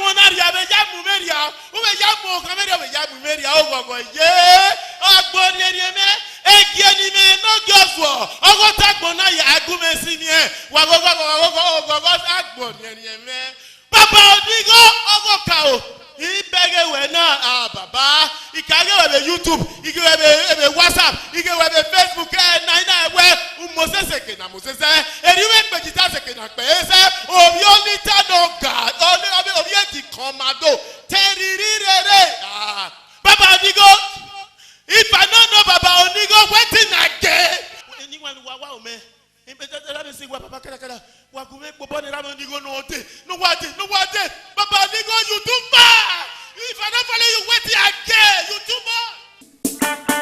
monaria be ya mumeria ube ya mo kameria be ya mumeria ogogo ye agbonieri me egieni me no gofo ogota gbona ya agumesi ni e wagogo agbonieri me baba odigo ogoka o ibege we na baba ikage we YouTube ige we WhatsApp ige we Facebook na we umoseseke na mosese eriwe pejita seke na pese obi onita no God obi eti commando teririre baba odigo if I don't know baba odigo wetin again anyone wa o me let me see what papa kala wagume bobo ni ramo odigo no wate baba odigo you do bad if I don't follow you wetin again you do bad.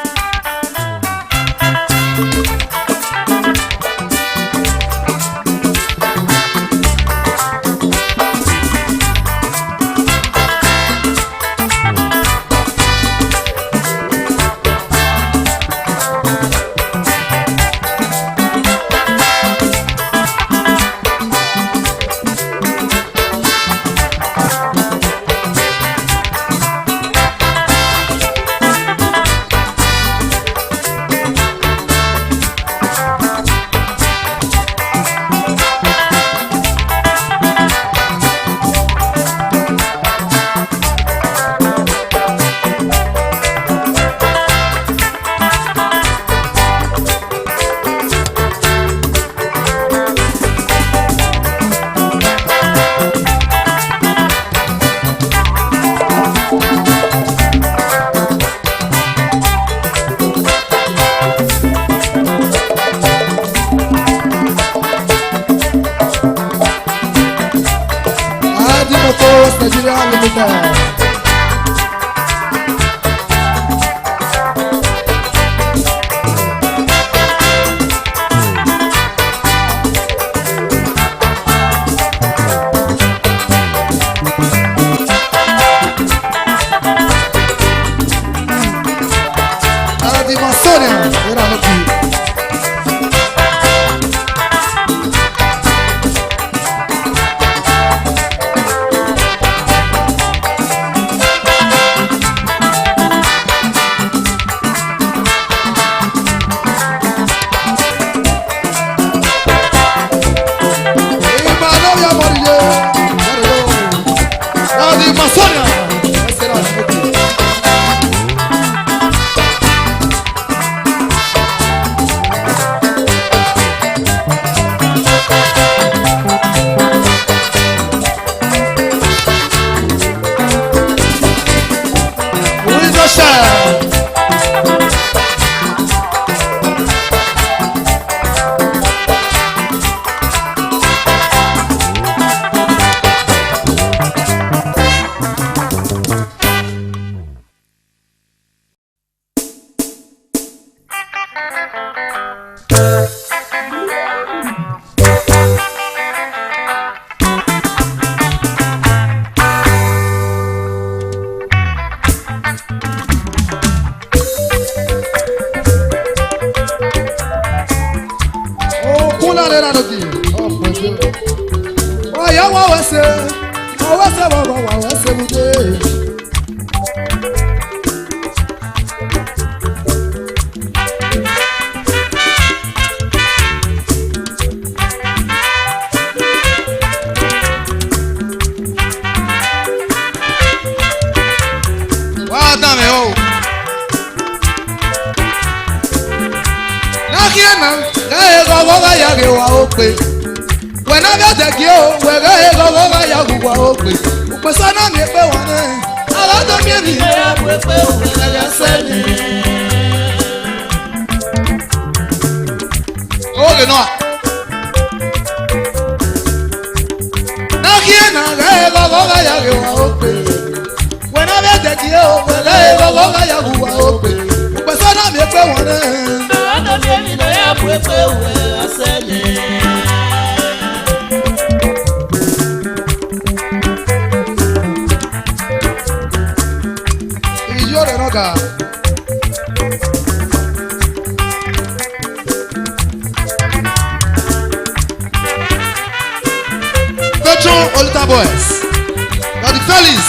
Daddy Felix.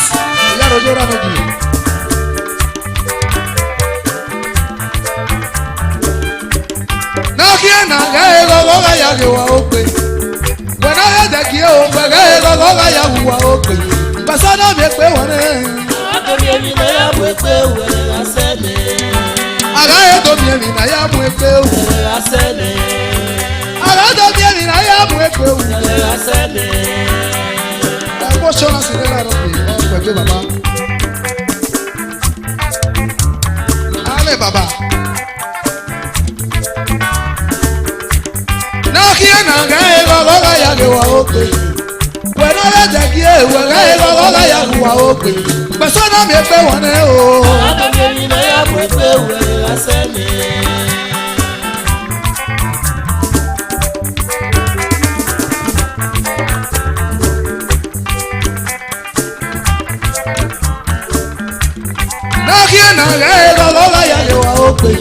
Ìyá rojo ra méjì. Náà kí ẹ̀ náà gẹ́ ẹ̀ lọ́wọ́ ká yà lè wá ó pè. Gbẹ̀dá ẹ̀ jẹ́ kí ẹ̀ ò gbẹ̀gẹ́ ẹ̀ lọ́wọ́ ká yà wá ó pè. Gbẹ̀sán náà mi pé wọ́n ní. Àgàyé mi náà yà mú ẹgbẹ́ wẹ̀rẹ̀ lásẹ̀lẹ̀. Àgàyé tó mi ẹ̀mí náà yà mú ẹgbẹ́ wù. Wẹ̀rẹ̀ lásẹ̀lẹ̀. Àgàyé tó mi ẹ̀mí náà yà mú ẹgbẹ́ wù. Wẹ̀rẹ̀ lásẹ̀lẹ̀. Ẹ̀kọ́ ṣọ́ra sí nílẹ̀ rẹ̀ pé ọ̀pẹ̀ gbé bàbá. Àmì bàbá. Náà kí ẹ̀ náà gẹ́ ẹ̀ lọ́wọ́ ká yà lè wá ó pè. Wẹ̀rẹ̀ ẹ̀ jẹ́ kí ẹ̀ wẹ̀rẹ̀ ẹ̀ lọ́wọ́ ká yà lè wá ó pè. Gbẹ̀sán náà mi pé wọ́n ní o. Àgàyé mi náà yà mú ẹgbẹ́ wẹ̀rẹ̀ lásẹ̀lẹ̀. Náà náà gẹ́ ẹ̀ lọ́wọ́ ká yà lè wá ó pè.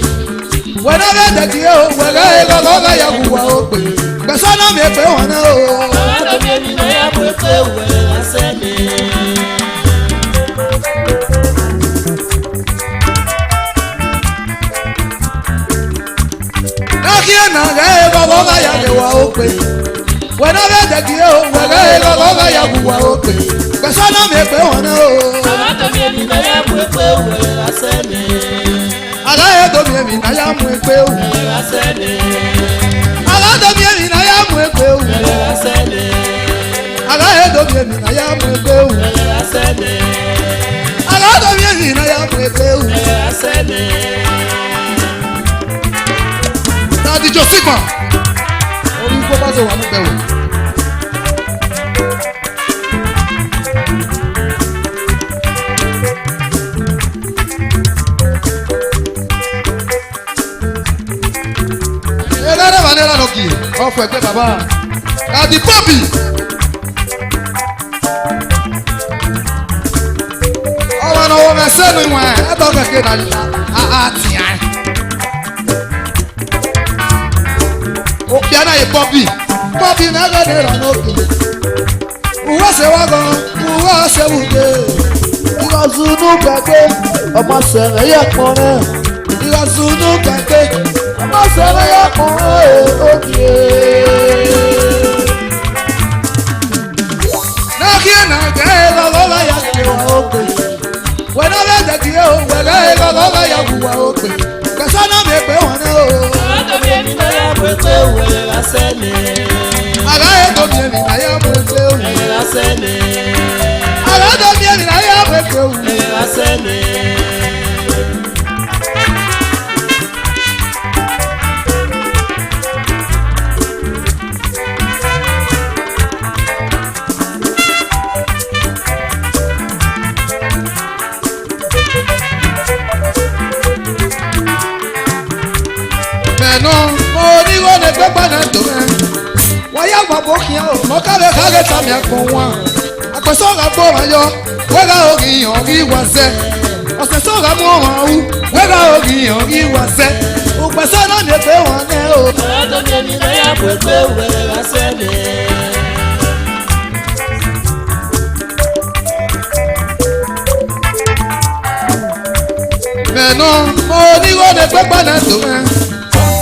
Wẹ̀rẹ̀ ẹ̀ jẹ́ kí ẹ̀ wẹ̀rẹ̀ ẹ̀ lọ́wọ́ ká yà lè wá ó pè. Gbẹ̀sán náà mi pé wọ́n ní o. Àgàyé mi náà yà mú ẹgbẹ́ wẹ̀rẹ̀ lásẹ̀lẹ̀. Náà náà gẹ́ ẹ̀ lọ́wọ́ ká yà lè wá ó pè. Wẹ̀rẹ̀ ẹ̀ jẹ́ kí ẹ̀ wẹ̀rẹ̀ ẹ̀ lọ́wọ́ ká yà lè wá ó pè. Gbẹ̀sán náà mi pé wọ́n ní o. Àgàyé mi náà yà mú ẹgbẹ́ wẹ̀rẹ̀ lásẹ̀lẹ̀. Àgàyé tó mi ẹ̀mí náà yà mú ẹgbẹ́ wù. Wẹ̀rẹ̀ lásẹ̀lẹ̀. Àgàyé tó mi ẹ̀mí náà yà mú ẹgbẹ́ wù. Wẹ̀rẹ̀ lásẹ̀lẹ̀. Àgàyé tó mi ẹ̀mí náà yà mú ẹgbẹ́ wù. Wẹ̀rẹ̀ lásẹ̀lẹ̀. Àgàyé tó mi ẹ̀mí náà yà mú ẹgbẹ́ wù. Wẹ̀rẹ̀ lásẹ̀lẹ̀. Daddy Josima. Orí kó bá ṣe wà ní bẹ̀rù. Ẹlẹ́rẹ́ wà ní ẹ̀rọ kì í. Ọ̀fọ̀ ẹgbẹ́ bàbá. Daddy Bobby. Ọwọ́ náà wọ́n mẹ́sẹ́ nu ìwọ̀n ẹ̀ ẹ̀ tọ́ kẹ̀kẹ́ náà àtìyà. Opiana ye Bobby. Bobby na ga de ran oke. Uwa se wa gan, uwa se wude. Ira zunu gbàgbé, ọmọ sẹ̀rẹ̀ yẹ pọn rẹ̀. Ira zunu gbàgbé, ọmọ sẹ̀rẹ̀ yẹ pọn rẹ̀ òkè. Náà kí ẹ̀ náà gẹ́ ẹ̀ lọ́wọ́ bá yà kí wà òkè. Wẹ̀nà bẹ́ẹ̀ jẹ́ kí ẹ̀ o, wẹ̀gẹ́ ẹ̀ lọ́wọ́ bá yà kú wà òkè. Kẹsàn náà mi pé wọ́n ní o. Àgàyé mi náà yà mú ẹgbẹ́ wẹ̀rẹ̀ lásẹ̀lẹ̀. Àgàyé tó mi ẹ̀mí náà yà mú ẹgbẹ́ wù. Wẹ̀rẹ̀ lásẹ̀lẹ̀. Àgàyé tó mi ẹ̀mí náà yà mú ẹgbẹ́ wù. Wẹ̀rẹ̀ lásẹ̀lẹ̀. Mẹ́nu mo ní wọ́n lè gbẹ́gbẹ́ náà tó mẹ́. Wọ́n yá wà bó kí ọ́, mọ́ kábẹ́ kábẹ́ tàmí ẹ̀kọ́ wọn. Àpẹ̀sọ́ra gbọ́ wọn yọ, wẹ́gà ògì yàn rí wá sẹ́. Ọ̀sẹ̀ sọ́ra mú wọn wú, wẹ́gà ògì yàn rí wá sẹ́. Òpẹ̀sọ́ náà lè pé wọn ní o. Àgàyé mi náà yà mú ẹgbẹ́ wẹ̀rẹ̀ lásẹ̀lẹ̀. Mẹ́nu mo ní wọ́n lè gbẹ́gbẹ́ náà tó mẹ́.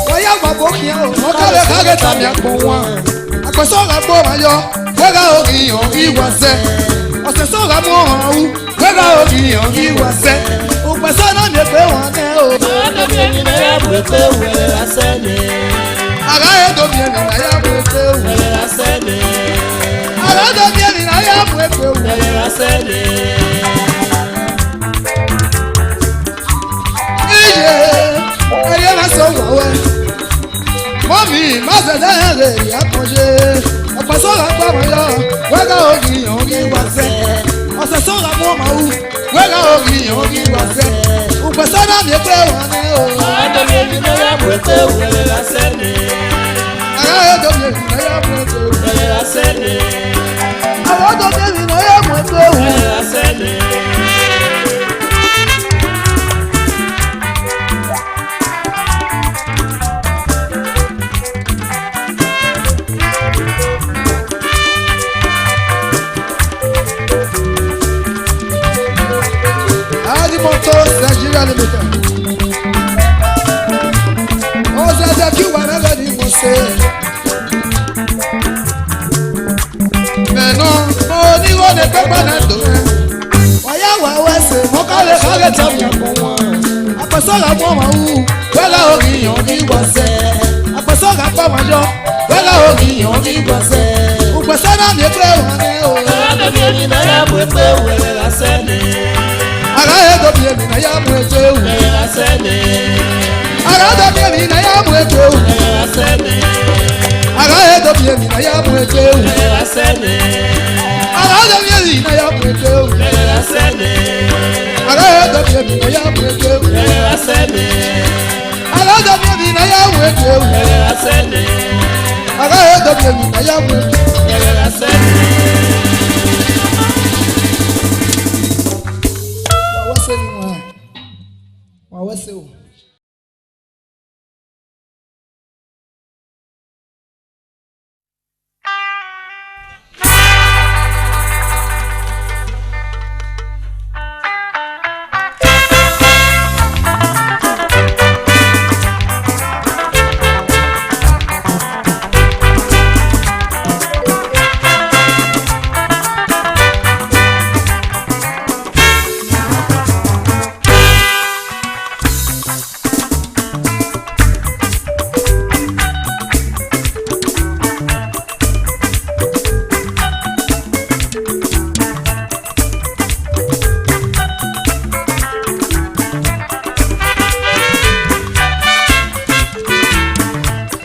Wọ́n yá wà bó kí ọ́, mọ́ kábẹ́ kábẹ́ tàmí ẹ̀kọ́ wọn. Àpẹ̀sọ́ra gbọ́ wọn yọ, wẹ́gà ògì yàn rí wá sẹ́. Ọ̀sẹ̀ sọ́ra mú wọn wú, wẹ́gà ògì yàn rí wá sẹ́. Òpẹ̀sọ́ náà lè pé wọn ní o. Àgàyé mi náà yà mú ẹgbẹ́ wẹ̀rẹ̀ lásẹ̀lẹ̀. Àgàyé tó mi ẹ̀mí náà yà mú ẹgbẹ́ wù. Wẹ̀rẹ̀ lásẹ̀lẹ̀. Àgàyé tó mi ẹ̀mí náà yà mú ẹgbẹ́ wù. Wẹ̀rẹ̀ lásẹ̀lẹ̀. Iye ẹyẹ máa sọ wọ̀wẹ́. Mọ́mí má ṣẹ̀dá ẹ̀rẹ̀ ìyá kan ṣe. Ọ̀pẹ̀ sọ̀rọ̀ gbọ́ wọn yọ, wẹ́gà ògì yàn rí wá sẹ́. Ọ̀sẹ̀ sọ̀rọ̀ mú ọmọ wú, wẹ́gà ògì yàn rí wá sẹ́. Òpẹ̀ sọ́dọ̀ mi pé wọ́n ní o. Àgàyé mi náà yà mú ẹgbẹ́ wẹ̀rẹ̀ lásẹ̀lẹ̀. Àgàyé tó mi ẹ̀mí náà yà mú ẹgbẹ́ wù. Wẹ̀rẹ̀ lásẹ̀lẹ̀. Àgàyé tó mi ẹ̀mí náà yà mú ẹgbẹ́ wù. Wẹ̀rẹ̀ lásẹ̀lẹ̀. Nigeria Limited. Ozeze kí wà lẹ́lẹ́ ni mo ṣe. Mẹ̀nà mo ní wọ́n lè pẹ́pẹ́ náà tó rẹ̀. Wọ́yá wà wẹ́sẹ̀ mo kálẹ̀ kálẹ̀ tó mi kún wọn. Àpẹ̀sọ́gà pọ̀ wọ́n wú wẹ́lá ògìyàn ní gbọ̀nsẹ̀. Àpẹ̀sọ́gà pọ̀ wọ́n yọ wẹ́lá ògìyàn ní gbọ̀nsẹ̀. Òpèsè náà mi pé wọ́n ní o. Arábẹ̀bí èmi náà yà mú pé wẹ̀rẹ̀ lásẹ̀ ni. Arábẹ̀bí èmi náà yà mú pé wẹ̀rẹ̀ lásẹ̀ ni. Arábẹ̀bí èmi náà yà mú pé wẹ̀rẹ̀ lásẹ̀ ni. Arábẹ̀bí èmi náà yà mú pé wẹ̀rẹ̀ lásẹ̀ ni. Arábẹ̀bí èmi náà yà mú pé wẹ̀rẹ̀ lásẹ̀ ni. Arábẹ̀bí èmi náà yà mú pé wẹ̀rẹ̀ lásẹ̀ ni. Arábẹ̀bí èmi náà yà mú pé wẹ̀rẹ̀ lásẹ̀ ni. Arábẹ̀bí èmi náà yà mú pé wẹ̀rẹ̀ lásẹ̀ ni. Wawase ni mwa. Wawase o.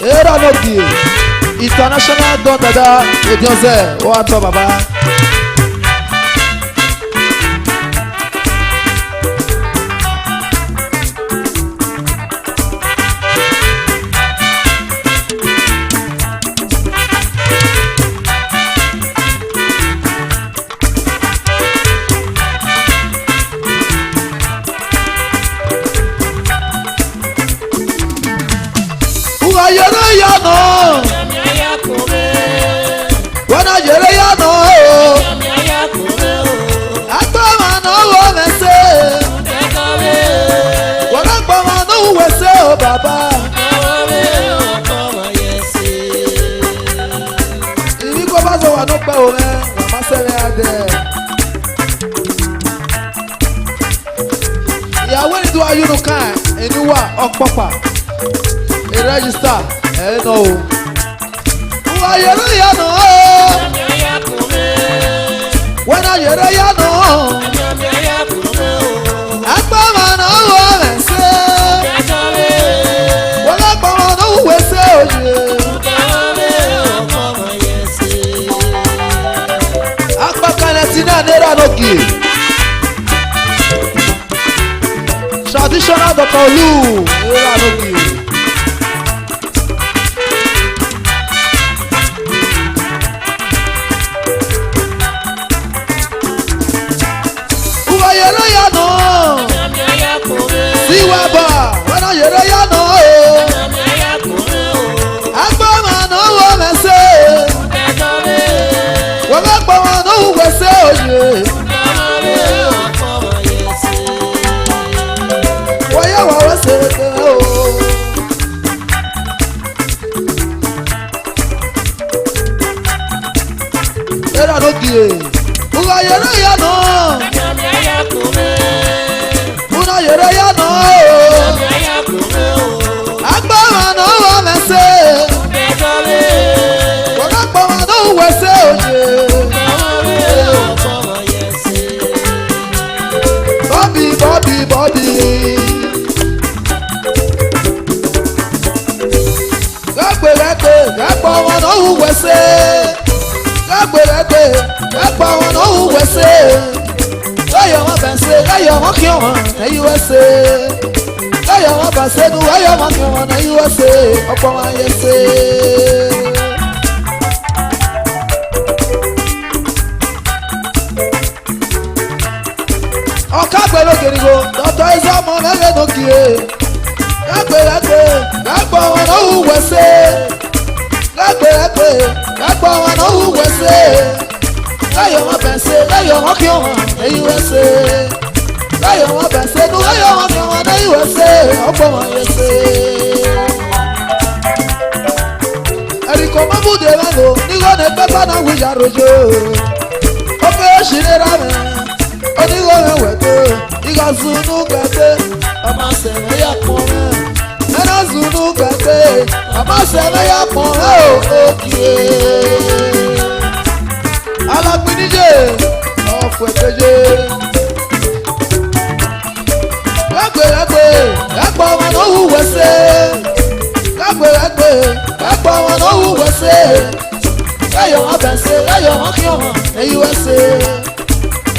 Era no dia International Don Dada Edionze o ato baba. Yere ya no, wana yere ya no, akpama no wo mese, wana akpama no wese o baba. Ibi ko ba so wa no pe o me, wa ma se re ade. Ìyàwó ni do ayunu kan, eniwa okpopa. Register, no. Who are you, no? When are you, no? Akbama no one say. When Akbama no we say, Akbama tina nera no give. Traditional Dr. Lu, nera no give. Siwaba, wana yere ya no. Akbama no wo mese. Wana akbama no wese oye. Waya wa wese o. Era no kie. Uga yere ya no. Yere ya no, agbama no wa mese, wana agbama no wese oje. Bobby, Bobby, Bobby, agbama no wese, agbama no wese. Ayo ma bense, ayo ma kioma, na USA. Ayo ma bense, nu ayo ma kioma na USA. Opo ma yese. Oka gbelo gerigo, Dr. Izomo mele no kie. Agbe, agbo wa no USA. Agbe, agbo wa no USA. Ayo ma bense, ayo ma kioma na USA. Rayo wọn bẹ̀sẹ̀ nu rayo wọn kí wọn ní USA ọ̀pọ̀ wọn yẹ ṣe. Ẹ̀ríkọ̀ mọ́bùdé mẹ́lò nígbà ní pẹ́pẹ́ náà wíjà rojo. Ó fẹ́ òṣìlera mi onígbà mi wẹ̀ tó ìgbà sunu kẹ̀kẹ́ ọmọ sẹ̀mẹ́ yà pọ̀ mẹ́. Ẹ̀nà sunu kẹ̀kẹ́ ọmọ sẹ̀mẹ́ yà pọ̀ mẹ́ òkè. Alágbíníjẹ ọ̀fọ̀ ẹ̀gbẹ́jẹ. Ẹgbẹ́ ọmọ náà wù wẹ́sẹ̀. Ẹgbẹ́ ọmọ náà wù wẹ́sẹ̀. Ẹyọ̀ wọn bẹ̀sẹ̀, ẹyọ̀ wọn kí ọmọ ní USA.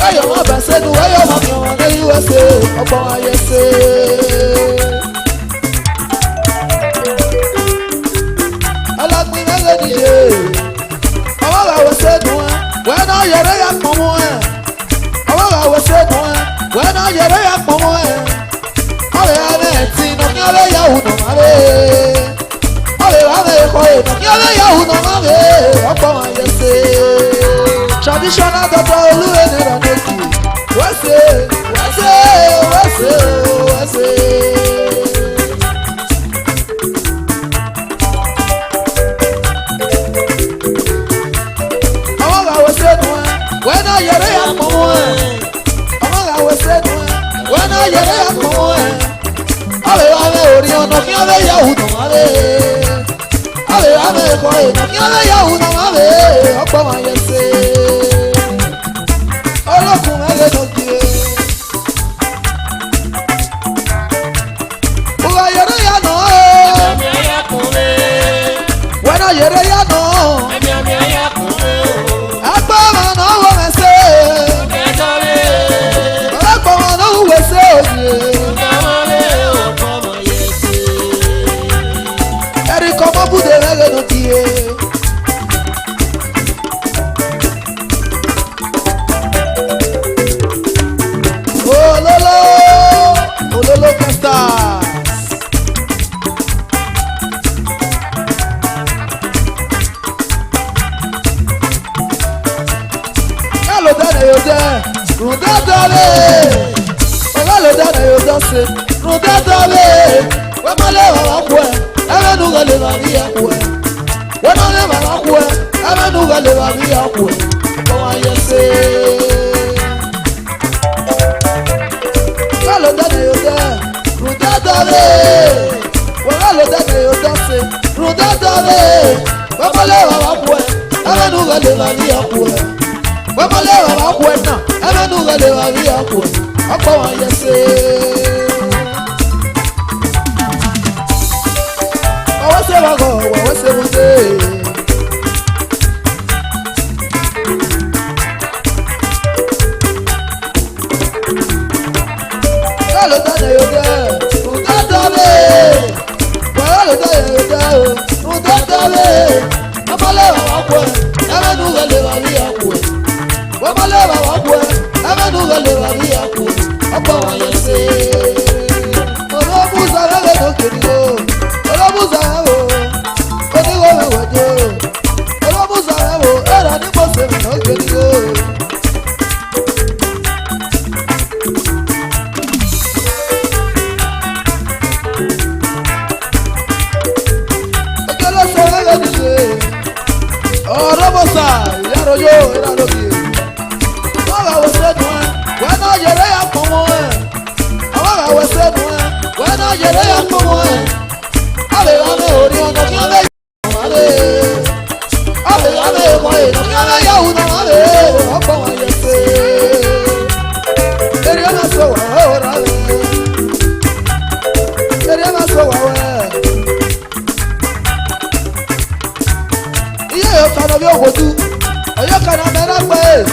Ẹyọ̀ wọn bẹ̀sẹ̀ nu, ẹyọ̀ wọn kí ọmọ ní USA. Ọgbọ́n ayé ṣe. Alágbín mẹ́lẹ̀ níye. Ọmọ rà wẹ́sẹ̀ dùn ẹ́. Wẹ́n náà yẹrẹ yà pọ̀ mọ́ ẹ̀. Ọmọ rà wẹ́sẹ̀ dùn ẹ́. Wẹ́n náà yẹrẹ yà pọ̀ mọ́ ẹ̀. Ọ̀rẹ́ alẹ́ ti nà kí ọlẹ́ yà wù nà má rẹ̀. Ọ̀rẹ́ alẹ́ kọ́ ẹ̀ nà kí ọlẹ́ yà wù nà má rẹ̀. Ọgbọ́n ayé ṣe. Traditional doctor olúwe ní ìrànlẹ́kì. Wẹ́sẹ̀ wẹ́sẹ̀ wẹ́sẹ̀ wẹ́sẹ̀. Ọmọ rà wẹ́sẹ̀ dùn ẹ́. Wẹ́n náà yẹrẹ yà pọ̀ mọ́ ẹ̀. Ọmọ rà wẹ́sẹ̀ dùn ẹ́. Wẹ́n náà yẹrẹ yà pọ̀ mọ́ ẹ̀. Ọ̀rẹ́ alẹ́ orí ọ̀nà kí ọlẹ́ yà wù nà má rẹ̀. Ọ̀rẹ́ alẹ́ kọ́ ẹ̀ nà kí ọlẹ́ yà wù nà má rẹ̀. Ọgbọ́n ayé ṣe. Ọlọ́kùn mẹ́lẹ̀ ló di e. Òwà yẹrẹ yà nà ọ́. Ẹ̀mí ẹ̀yà kùnrin. Wẹ́nà yẹrẹ yà nà ọ́. Ẹ̀mí ẹ̀yà kùnrin. Ẹgbẹ́ ọmọ náà wọ mẹ́sẹ̀. Kẹ́tọ́lé. Ọlọ́gbọ̀n ọmọ náà wù wẹ́sẹ̀ òye. Kẹ́wọ́lé ọ̀pọ̀ ọmọ yẹn ṣe. Ẹ̀rí kọ́ mọ́ bùdé mẹ́lẹ̀ ló di e. Ololo, ololo Castars. Yálò dáná yóò jẹ́, rùn dáadáa lé. Ọlọ́lò dáná yóò jọ sí, rùn dáadáa lé. Wọ́n máa lé bàbá kú ẹ̀, ẹ̀mẹ́nu rẹ̀ lè bàbí ẹ̀ kú ẹ̀. Wọ́n máa lé bàbá kú ẹ̀, ẹ̀mẹ́nu rẹ̀ lè bàbí ẹ̀ kú ẹ̀. Ọmọ ayé ṣe. Wọ́n lò dáná yóò jẹ́, rùn dáadáa lé. Wọ́n lò dáná yóò jọ sí, rùn dáadáa lé. Wọ́n máa lé bàbá kú ẹ̀, ẹ̀mẹ́nu rẹ̀ lè bàbí ẹ̀ kú ẹ̀. Wọ́n máa lé bàbá kú ẹ̀ náà, ẹ̀mẹ́nu rẹ̀ lè bàbí ẹ̀ kú ẹ̀. Ọ̀pọ̀ wọn yẹ ṣe. Ọwọ́ ṣe wá kọ̀, ọwọ́ ṣe mú dé. Wọ́n lò dáná yóò jẹ́, rùn dáadáa lé. Wọ́n lò dáná yóò jẹ́, rùn dáadáa lé. Wọ́n máa lé bàbá kú ẹ̀, ẹ̀mẹ́nu rẹ̀ lè bàbí ẹ̀ kú ẹ̀. Wọ́n máa lé bàbá kú ẹ̀, ẹ̀mẹ́nu rẹ̀ lè bàbí ẹ̀ kú ẹ̀. Ọ̀pọ̀ wọn yẹ ṣe. Olóbùsà lẹ́lẹ́ tó kiri o. Olóbùsà ẹ̀ wò. Oníwọ̀ ẹ̀wẹ̀ jẹ́ o. Olóbùsà ẹ̀ wò. Ẹ̀rọ ní mo ṣe mìíràn kiri o. Ẹjọ́ ló ṣe lẹ́lẹ́ nílé. Olóbùsà ìyàrá yóò ìlànà òkè. Wọ́n rà wọ́n ṣe dùn ẹ́. Wọ́n náà yẹrẹ yà pọ̀ mọ́ ẹ̀. Àwọn rà wọ́n ṣe dùn ẹ́. Wọ́n náà yẹrẹ yà pọ̀ mọ́ ẹ̀. Ọ̀lẹ́ wà mí orí ọ̀nà kí wọ́n lè yà wọ́n lé. Ọ̀lẹ́ wà mí ẹ̀kọ́ ìnà kí wọ́n lè yà wọ́n náà wọ́n lé. Ọ̀pọ̀ wọn yẹ ṣe. Eré ọ̀nà sọ wà ó rà lẹ̀. Eré ọ̀nà sọ wà wẹ̀. Iye yóò kàná bí òwòdú. Ọ̀yọ́ kàná mẹ́ná pẹ́.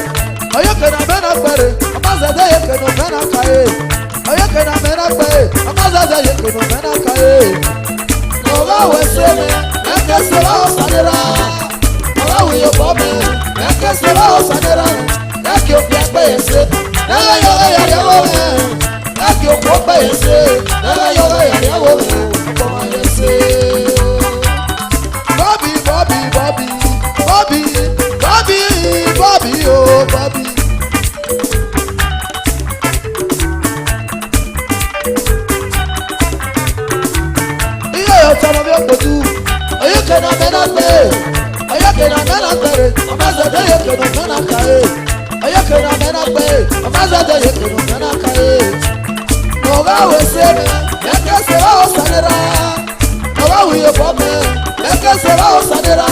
Ọ̀yọ́ kàná mẹ́ná pẹ́rẹ́. Ọba zẹ̀dẹ̀ yẹ kàná mẹ́ná kàyé. Ọ̀yọ́ kàná mẹ́ná pẹ́. Ọba zẹ̀dẹ̀ yẹ kàná mẹ́ná kàyé. Ọba wẹ̀sẹ̀ mi, ẹ̀kẹ́ sọ̀rọ̀ ọ̀sánira. Ọba wìyẹ bọ̀ mi, ẹ̀kẹ́ sọ̀rọ̀ ọ̀sánira. Ẹ̀kẹ́ òkú ẹgbẹ́ yẹn ṣe, ẹ̀yẹ yọ̀rọ̀ yàrá mi. Ẹ̀kẹ́ òkú ẹgbẹ́ yẹn ṣe, ẹ̀yẹ yọ̀rọ̀ yàrá mi. Ọkọ̀ wọn yẹn ṣe. Bọ́bí bọ́bí bọ́bí bọ́bí bọ́bí bọ́bí o bọ́bí. Abaza de yeke no mena kae. Noga weseme, eke seba osanera. Noga wiye pome, eke seba osanera.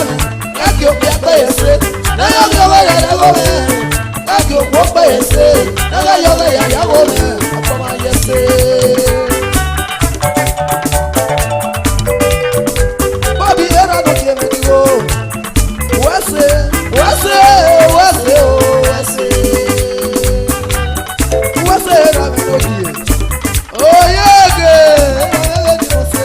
Eke opiakwe yese, nega yoga ya yagome. Eke okwope yese, nega yoga ya yagome. Akoma yese. Babi era no kieme digo. Wese, wese, wese, wese. Wese era me no die. Oh yege, yege di wese.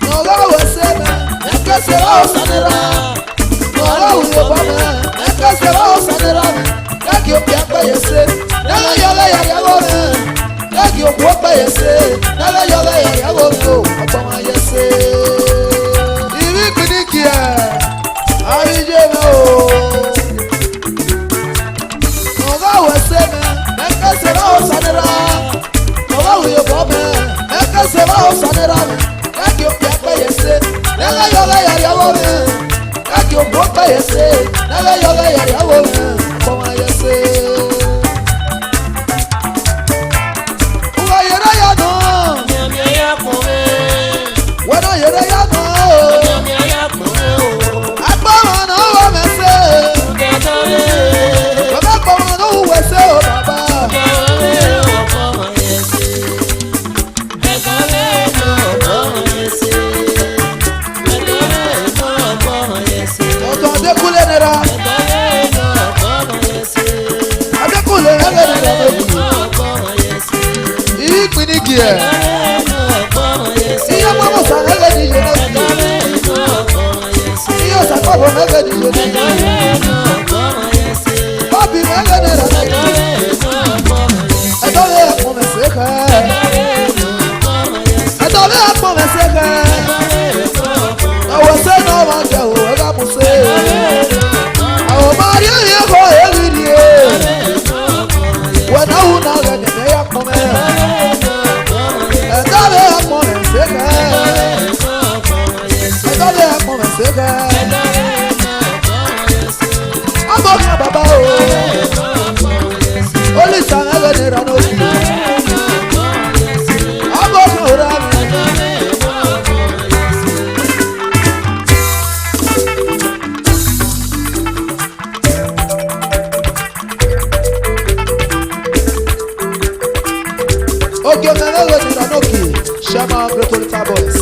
Noga wese me, eke se va osanera. Noga uye pa me, eke se va osanera me. Eke opiakwe yese, nega yoga ya yagome. Eke okwope yese, nega yoga ya yagome. Akoma yese. Ibi kunikia, abijeme o. Noga wese me, eke se va osanera. Noga uye pa me, eke se va osanera me. Eke opiakwe yese, nega yoga ya yagome. Eke okwope yese, nega yoga ya yagome. Akoma yese. Uga yere ya no, wena yere ya no. Akpama no wa mese, baba akpama no wese o baba. Oto adekule nera, adekule nera nera mebu. Ikpinikie, iye mamo sa nege di jenesi. Iye sakobo nege di jenesi. Papi nege nera nege. Edole akome seke. Edole akome seke. Awese no mange o ega muse. Awo maria ye ko evidie. Wena una gene me akome. Edole akome seke. Edole akome seke. Abokia baba o. Oli sana gene rano. Abokia urami. Oge menelo ni ranoki. Shama Greatolita Boys.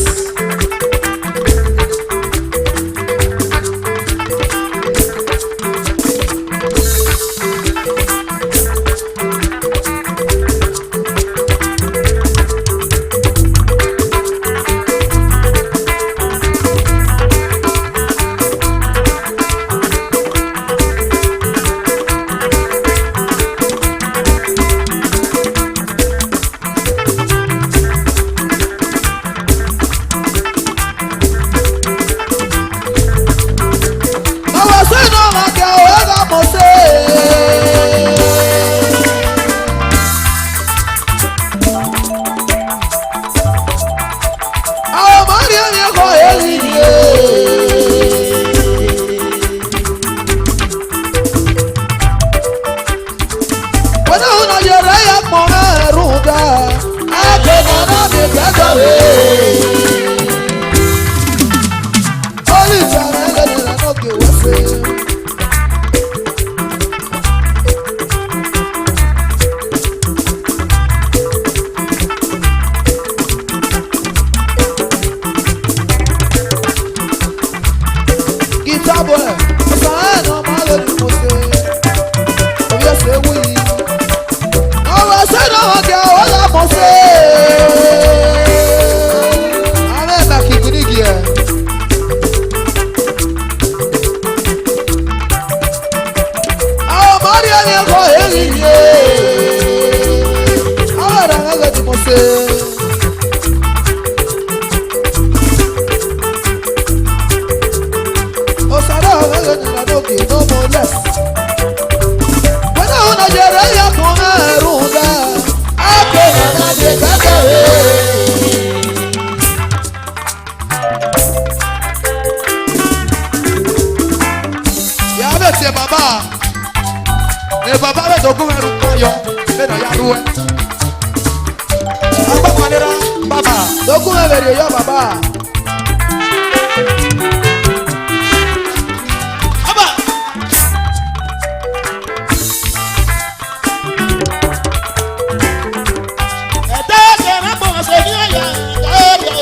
E baba be dogun eru koyo. Be no ya ruwe. Agba manera baba. Dogun ebere yo baba. Aba. Ẹ̀dá ẹ̀jẹ̀ rẹ̀ bọ̀ ṣe ní ọ̀yà ẹ̀dá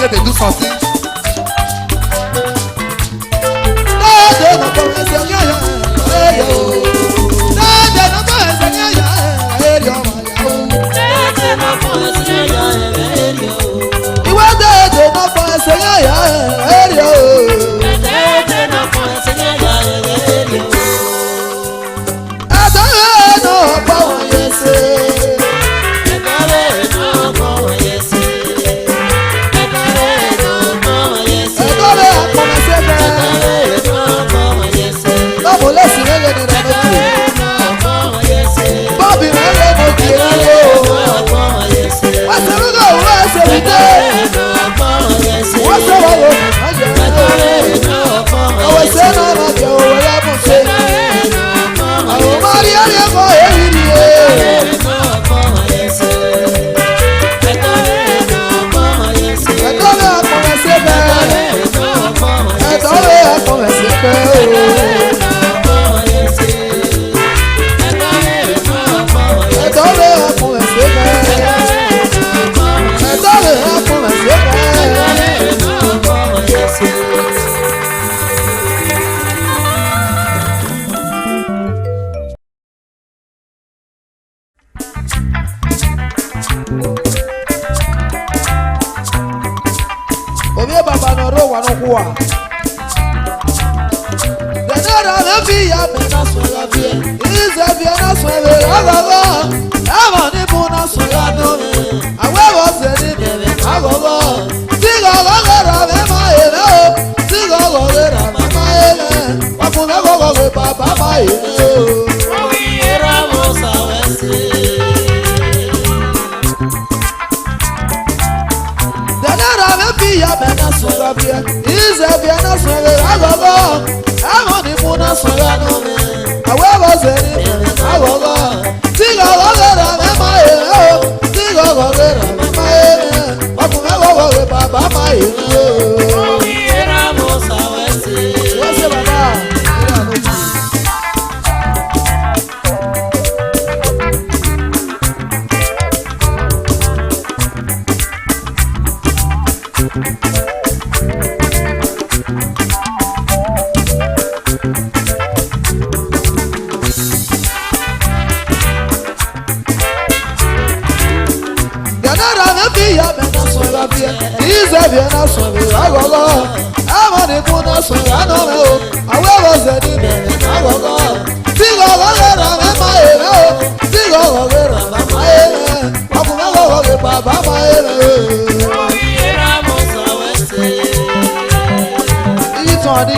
Say they do something.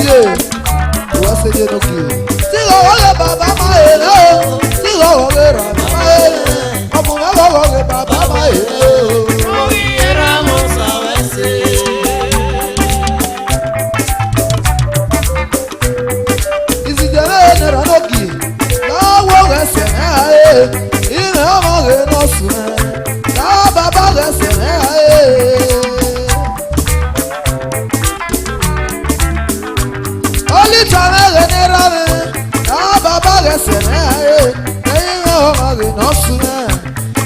ye wa se ye no ki ti go le baba ma e o ti go le ra ma e omo na go le baba ma e isi jere ne ra no ki na wo ge se na e ina mo ge no su na baba ge se na e oli tare ge ne ra me na baba ge se na e ina mo ge no su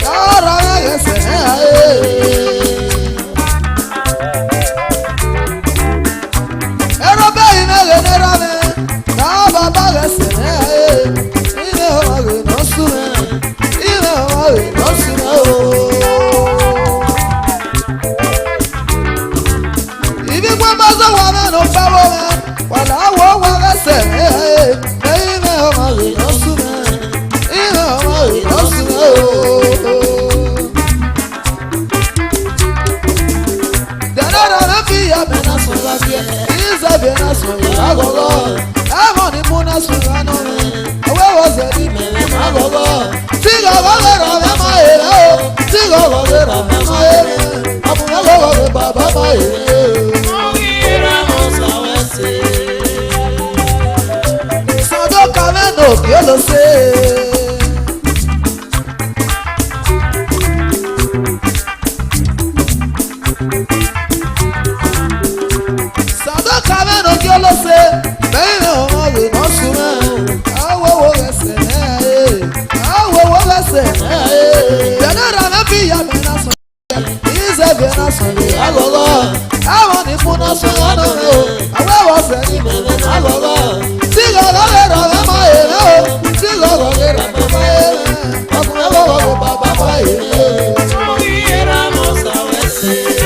na ra ge se na e yo lo sé. Sado camino yo lo sé. Baby, oh my, no suma. Awo wo gese, awo wo gese. Ya na na pia me na so. Ize be na so. Agogo. Awo ni fu na so no no. Awo wo se ni me na agogo. Sigo lo le ro ma e no. Sigo lo le ro ma e. Agogo go baba ma e. Éramos a veces.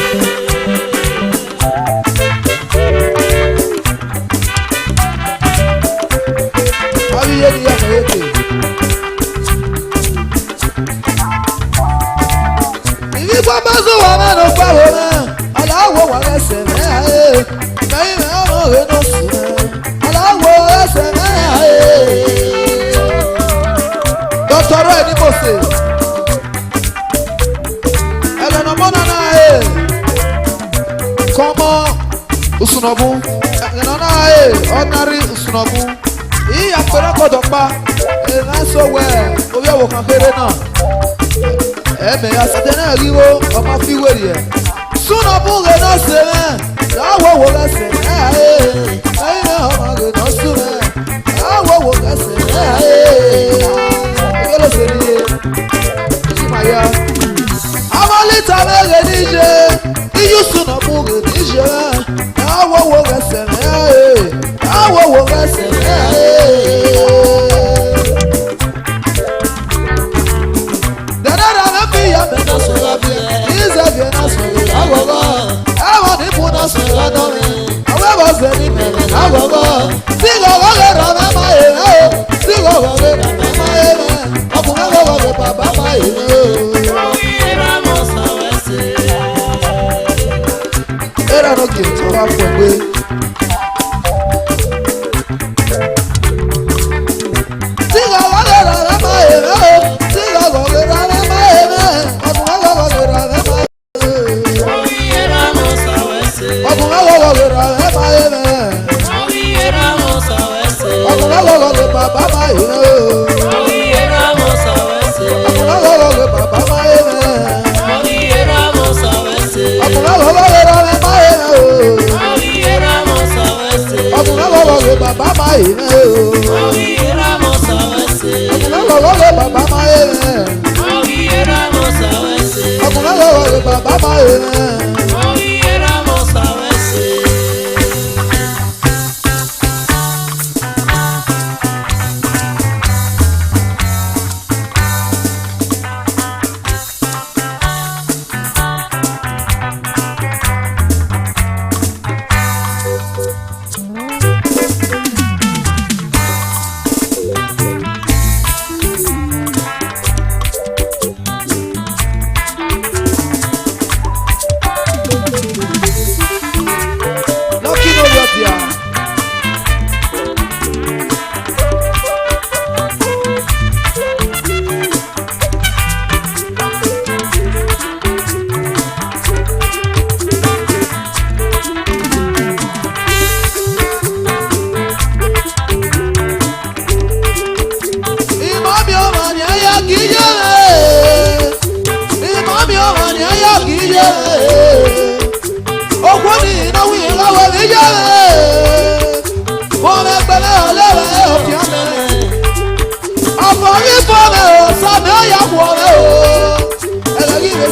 Ibi kwa bazo wa na no pa wo na ala wo wa ese me ae mai me o re no su ala wo ese me ae Doctor Eni Mose ele no mona na ae como usunobu ele no na ae ordinary usunobu iya pere kodopa e na so we obi awo kan kere na eme asatena riwo ọmọ fi weri ẹ súnà búre náà ṣe mẹ láwọ wo lẹsẹ lẹ́yìn náà ọmọ rẹ náà sún mẹ láwọ wo lẹsẹ ẹgbẹ́ ló ṣe níye èyí máa yá. amọ̀lítà mẹ́rẹ̀ níṣe iyú súnà búre níṣe mẹ láwọ wo lẹsẹ láwọ wo lẹsẹ Era no que tu vas fue.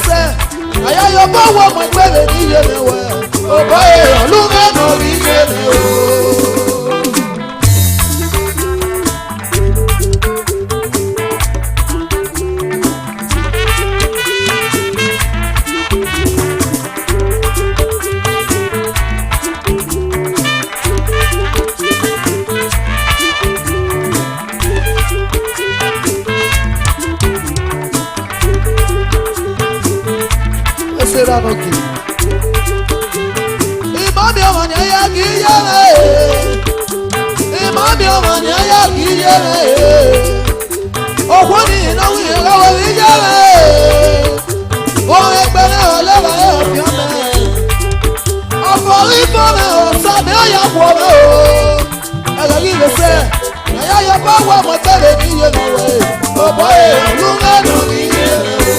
sẹ́ àyà yọ bọ́ wọ ọmọ ìgbẹ́lẹ̀ ní iye mi wẹ̀ ọ̀bọ̀ èèyàn ló mẹ́nu rí iye mi o. Seranoki. Imami ọmọ ni ẹyà kì í yẹrẹ. Imami ọmọ ni ẹyà kì í yẹrẹ. Òkú ni ìnáwó ìrọ̀wọ̀ rí yẹrẹ. Ohun ẹgbẹ́rẹ́ ọlẹ́wà ẹ̀ fi ọmọ ẹ̀. Ọ̀fọ̀rí fọ́nà ọ̀sán mi ó yà pọ̀ mọ́ o. Ẹ̀rọ yìí lè sẹ́, ẹ̀yà yọ bá wà mọ́ tẹ́lẹ̀ ní iye mi wẹ̀. Ọ̀bọ̀ èèyàn ló mẹ́nu ní iye mi o.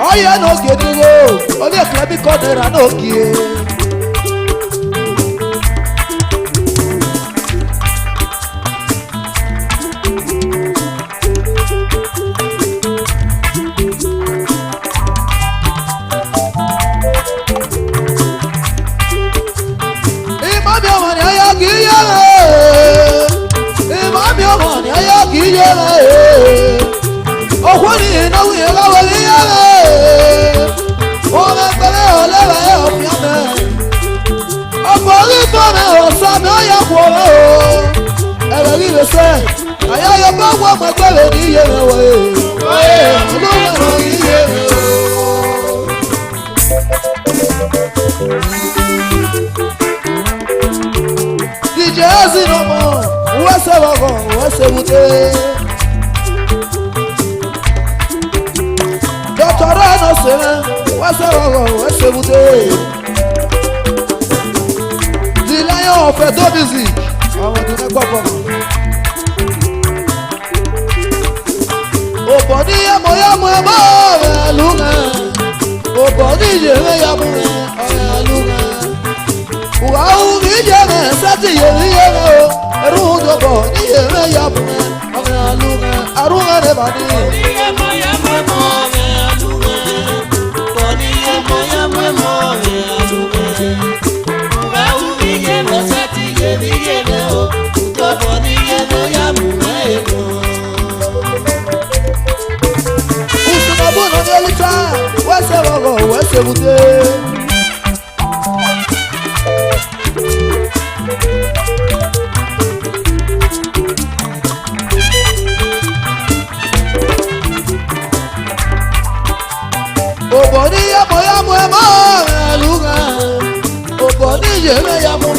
Oya no geduro, obi eklebi kodera no gie. Imami ọmọ ni aya kì í yẹrẹ. Imami ọmọ ni aya kì í yẹrẹ. Òkú ni ìnáwó ìrọ̀wọ̀ rí yẹrẹ. Ohun ẹgbẹ́rẹ́ ọlẹ́wà ẹ̀ ọ̀fìn ọmọ ẹ̀. Ọ̀fọ̀rí fọ́nà ọ̀sán mi ó yà pọ̀ mọ́ o. Ẹ̀rọ rí lè sẹ́, àyà yọ bá wọ ọmọ ẹgbẹ́rẹ́ ní iye rẹ̀ wọ̀ ẹ̀. Ọ̀lú mẹ́rin ní iye rẹ̀ o. DJ Ezinomo, wẹ́sẹ̀ wọ̀gọ̀, wẹ́sẹ̀ wùdé. Dọ́tọ̀rọ̀ ẹ̀nà sẹ́rẹ̀, wẹ́sẹ̀ wọ̀gọ̀, wẹ́sẹ̀ wùdé. The Lion of Edo Music, àwọn ọdún ẹgbẹ́ pọ̀. Òbọ̀ ní yẹ́mọ̀yẹ́mọ̀ ẹ̀mọ́ ọ̀rẹ́ lùmẹ̀. Òbọ̀ ní ìyẹ̀rẹ̀ yẹ́mọ̀ ọ̀rẹ́ lùmẹ̀. Wàhù mi yẹ̀rẹ̀ sẹ́tì yẹ̀rẹ̀ yẹ̀rẹ̀ o. Ẹ̀rù dọ̀bọ̀ ní ìyẹ̀rẹ̀ yẹ́mọ̀ ọ̀rẹ́ lùmẹ̀. Àrùn ẹ̀rẹ̀ bà ní. Usunabuno ni elita, wẹ́sẹ̀ wọ̀gọ̀, wẹ́sẹ̀ wùdé. Òbọ̀ ní yẹ́mọ̀yẹ́mọ̀ ẹ̀mọ́ ọ̀rẹ́ lùgà. Òbọ̀ ní ìyẹ̀rẹ̀ yẹ́mọ̀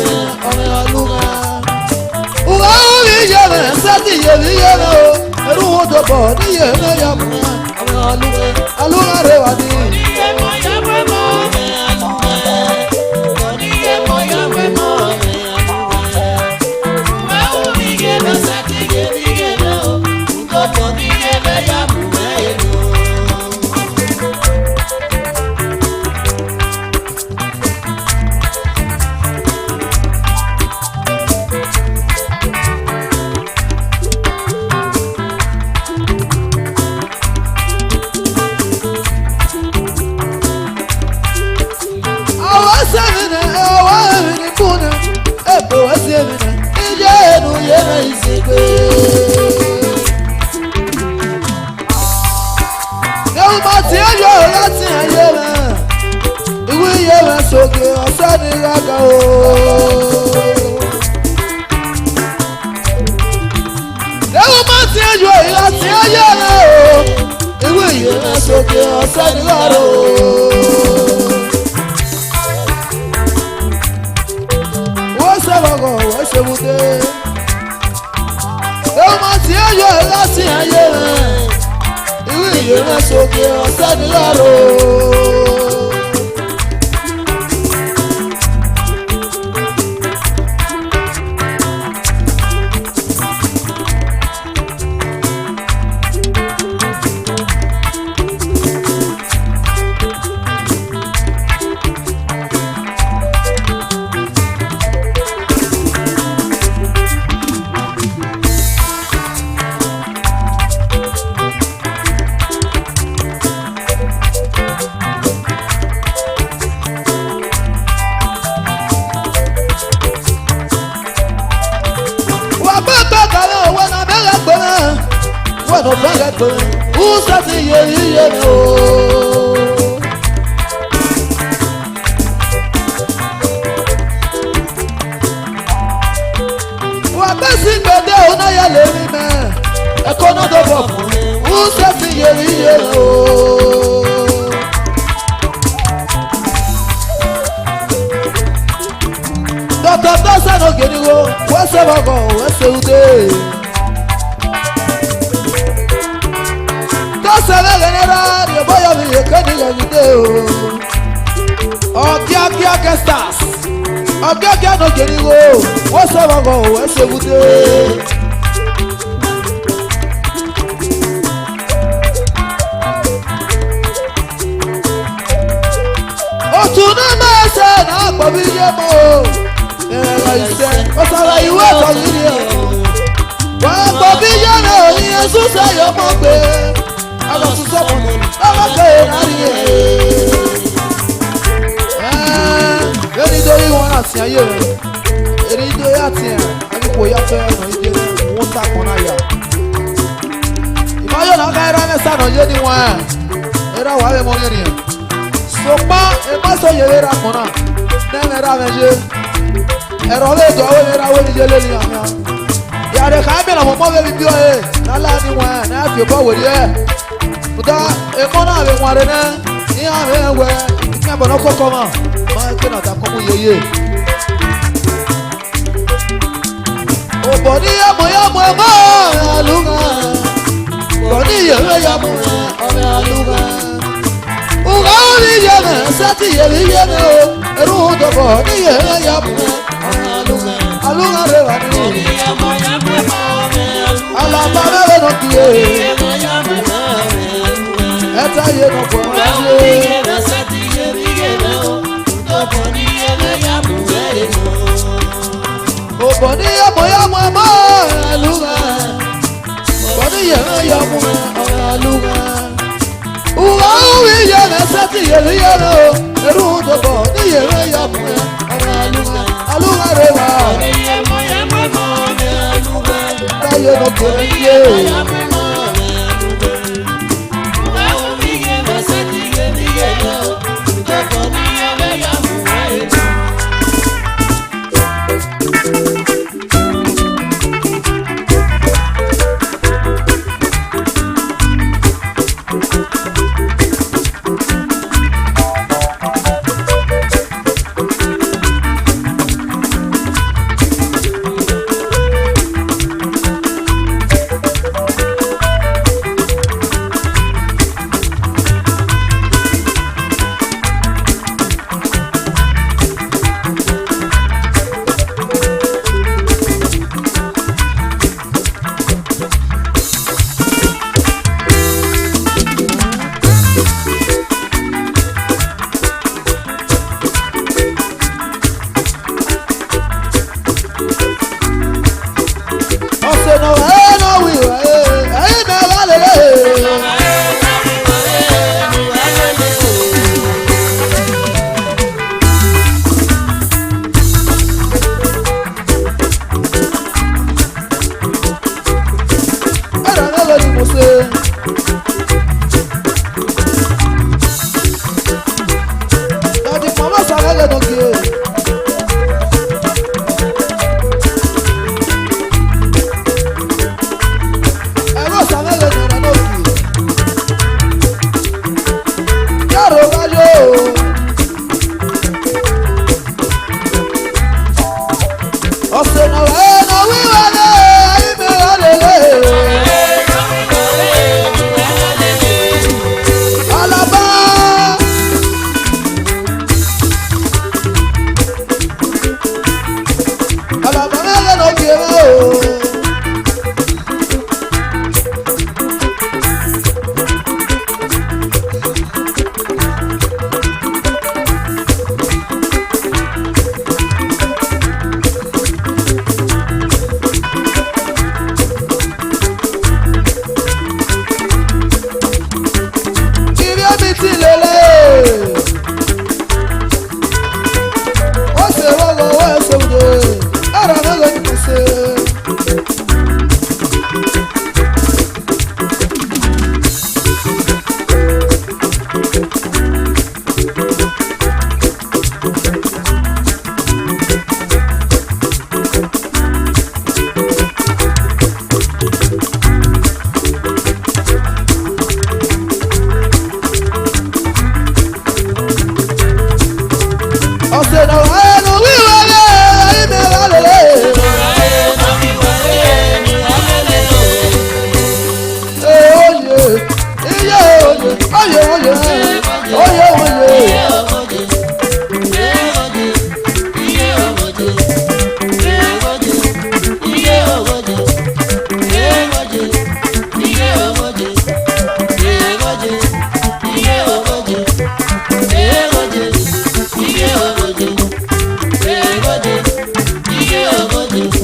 ọ̀rẹ́ lùgà. Wàhù mi yẹ̀rẹ̀ sẹ́tì yẹ̀rẹ̀ yẹ̀rẹ̀ o. Ẹ̀rù dọ̀bọ̀ ní ìyẹ̀rẹ̀ yẹ́mọ̀ ọ̀rẹ́ lùgà. Alùgà rẹ̀ wà ní. lẹ́wọ́n máa ti ń yọ láti ayé rẹ̀ ìwé iye rẹ̀ sókè ọ̀sẹ̀ ní gàgà o. lẹ́wọ́n máa ti ń yọ láti ayé rẹ̀ o ìwé iye rẹ̀ sókè ọ̀sẹ̀ ní gàgà o. wọ́n sẹ́wọ̀gọ̀ wọ́n ṣèwúdé lẹ́wọ́n máa ti ń yọ láti ayé rẹ̀ ìwé iye rẹ̀ sókè ọ̀sẹ̀ ní gàgà o.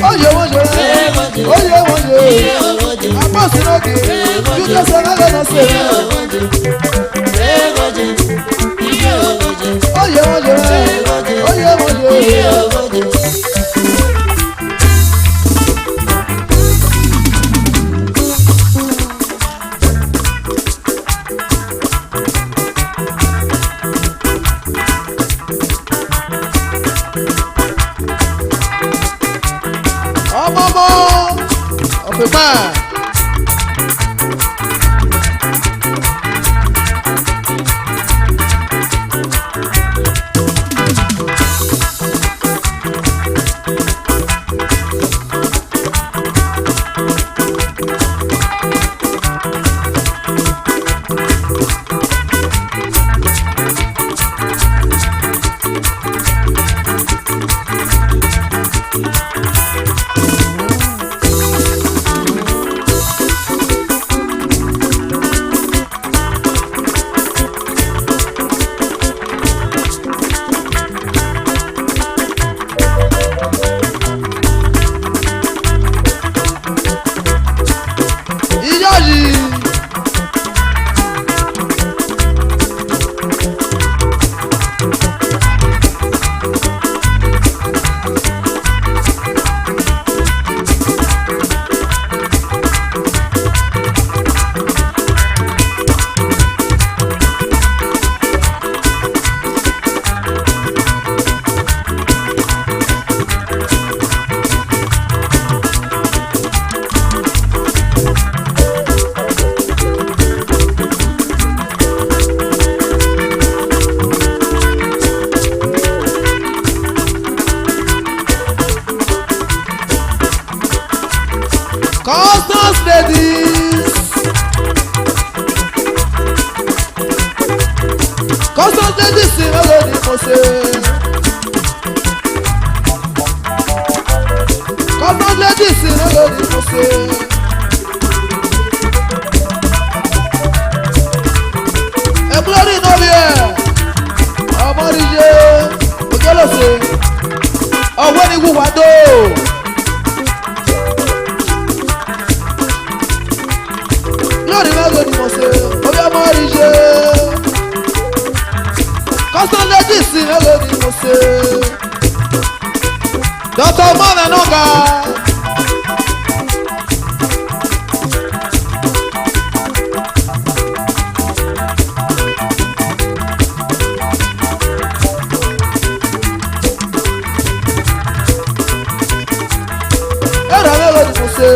Oye wọ́n ṣe abọ́sílọ́gì jújọ́ sẹ́lẹ̀ lọ́nà sẹ́lẹ̀. Oye wọ́n ṣe. Ọmọ ọ̀fìgbà. Customs ladies. Customs ladies si mélòó ni mo ṣe. Customs ladies si mélòó ni mo ṣe. Èmúlórí nórí ẹ̀ ọmọdéjé òjòlóṣe ọ̀wé ni wúwadó. Lórí mélòó ni mo ṣe, orí ọmọ rí ṣe. Custom ladies sí mélòó ni mo ṣe. Dọ́tọ̀ mọ́nà náà ga. Ẹ̀rọ mélòó ni mo ṣe.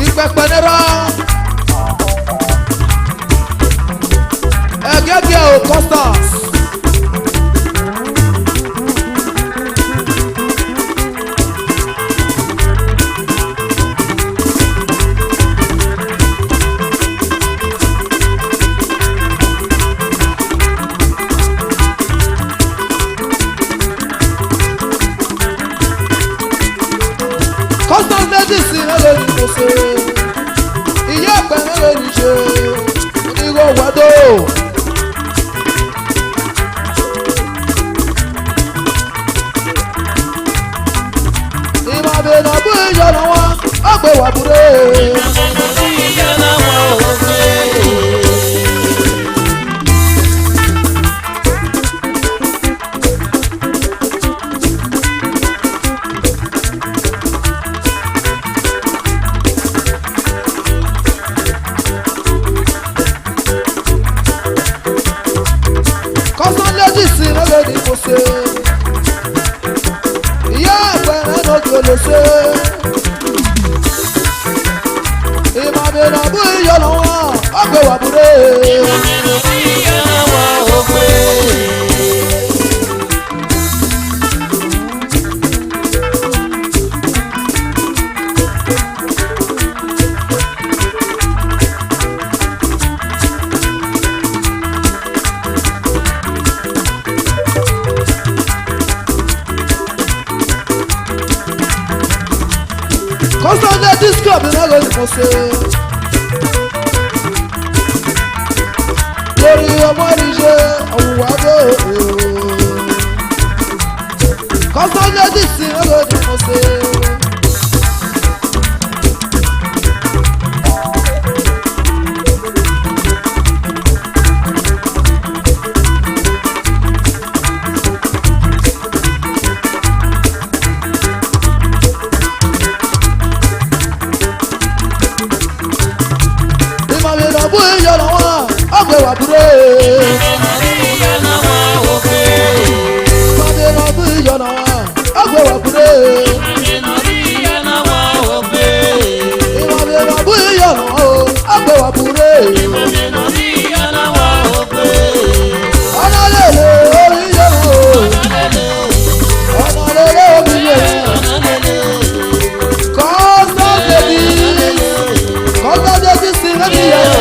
Ìpẹ̀pẹ̀ nira. Ẹ̀gẹ́gẹ́ o Customs. Customs ladies sí mélòó ni mo ṣe. Ìyá ẹ̀pẹ̀ mélòó ni ṣe. Onígbò wàdó. Ìmọ̀bìnà bú ìyọ̀nà wọn, ó gbé wà búré. Customs ladies sí mélòó ni mo ṣe. Ìyá ẹ̀pẹ̀ nínú òjòlè ṣe. Ìmọ̀bìnà bú ìyọ̀nà wọn, ó gbé wà búré. Customs ladies club mélòó ni mo ṣe. ọmọ ìṣe òwúwa tó kọ́sọ́lẹ́dì sí olódì mo ṣe. Wà búrẹ́. Ìyọ̀nà wa ò pé. Ìpàdé náà bí ìyọ̀nà wa, ọgbẹ́ wà búrẹ́. Ìyọ̀nà wa ò pé. Ìpàdé náà bí ìyọ̀nà o, ọgbẹ́ wà búrẹ́. Ìyọ̀nà wa ò pé. Ọ̀nà lèlè orí yẹ̀rọ o. Ọ̀nà lèlè orí yẹ̀rọ. Kọ́sọ́ débi sí rẹ́bí yẹ̀rọ.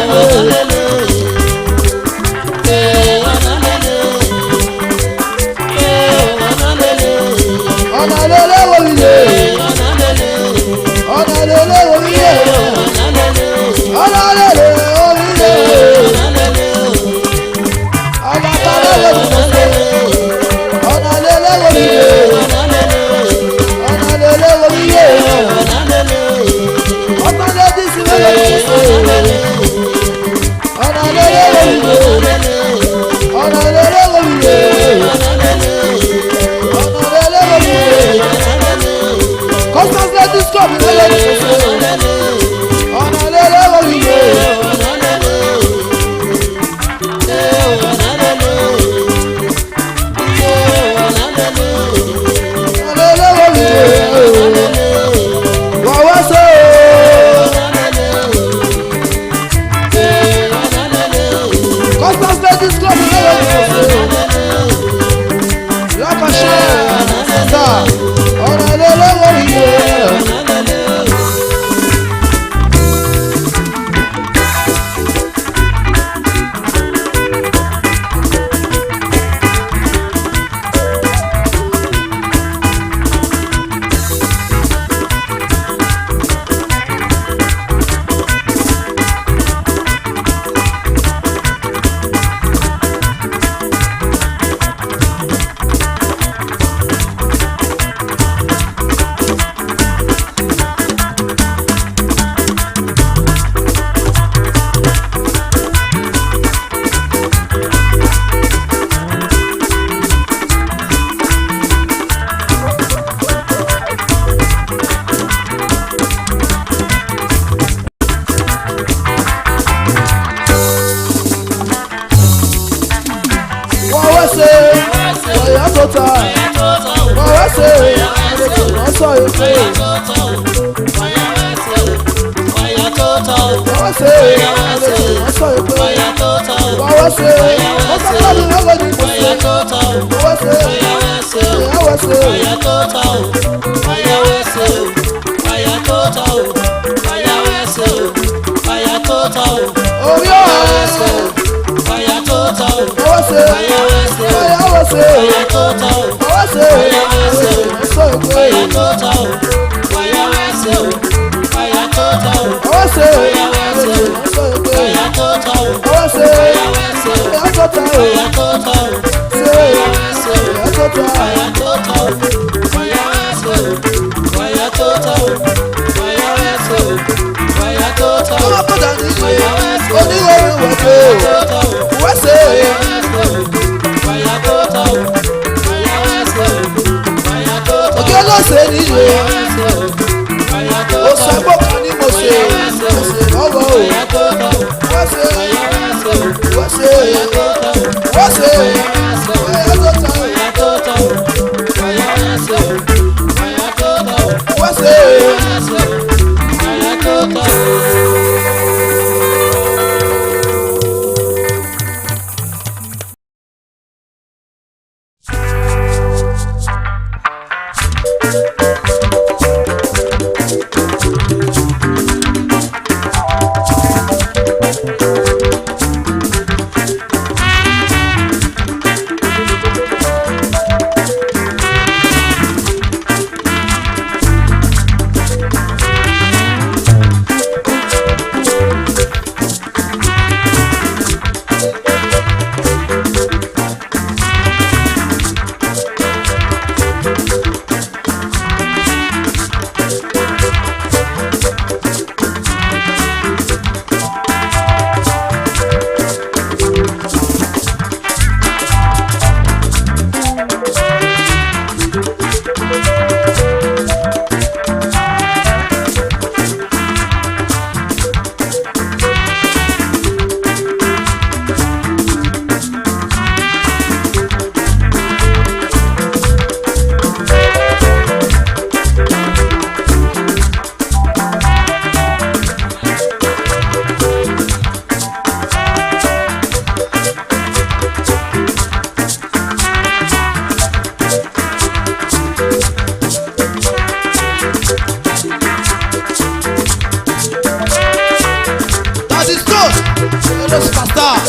Manero superstar.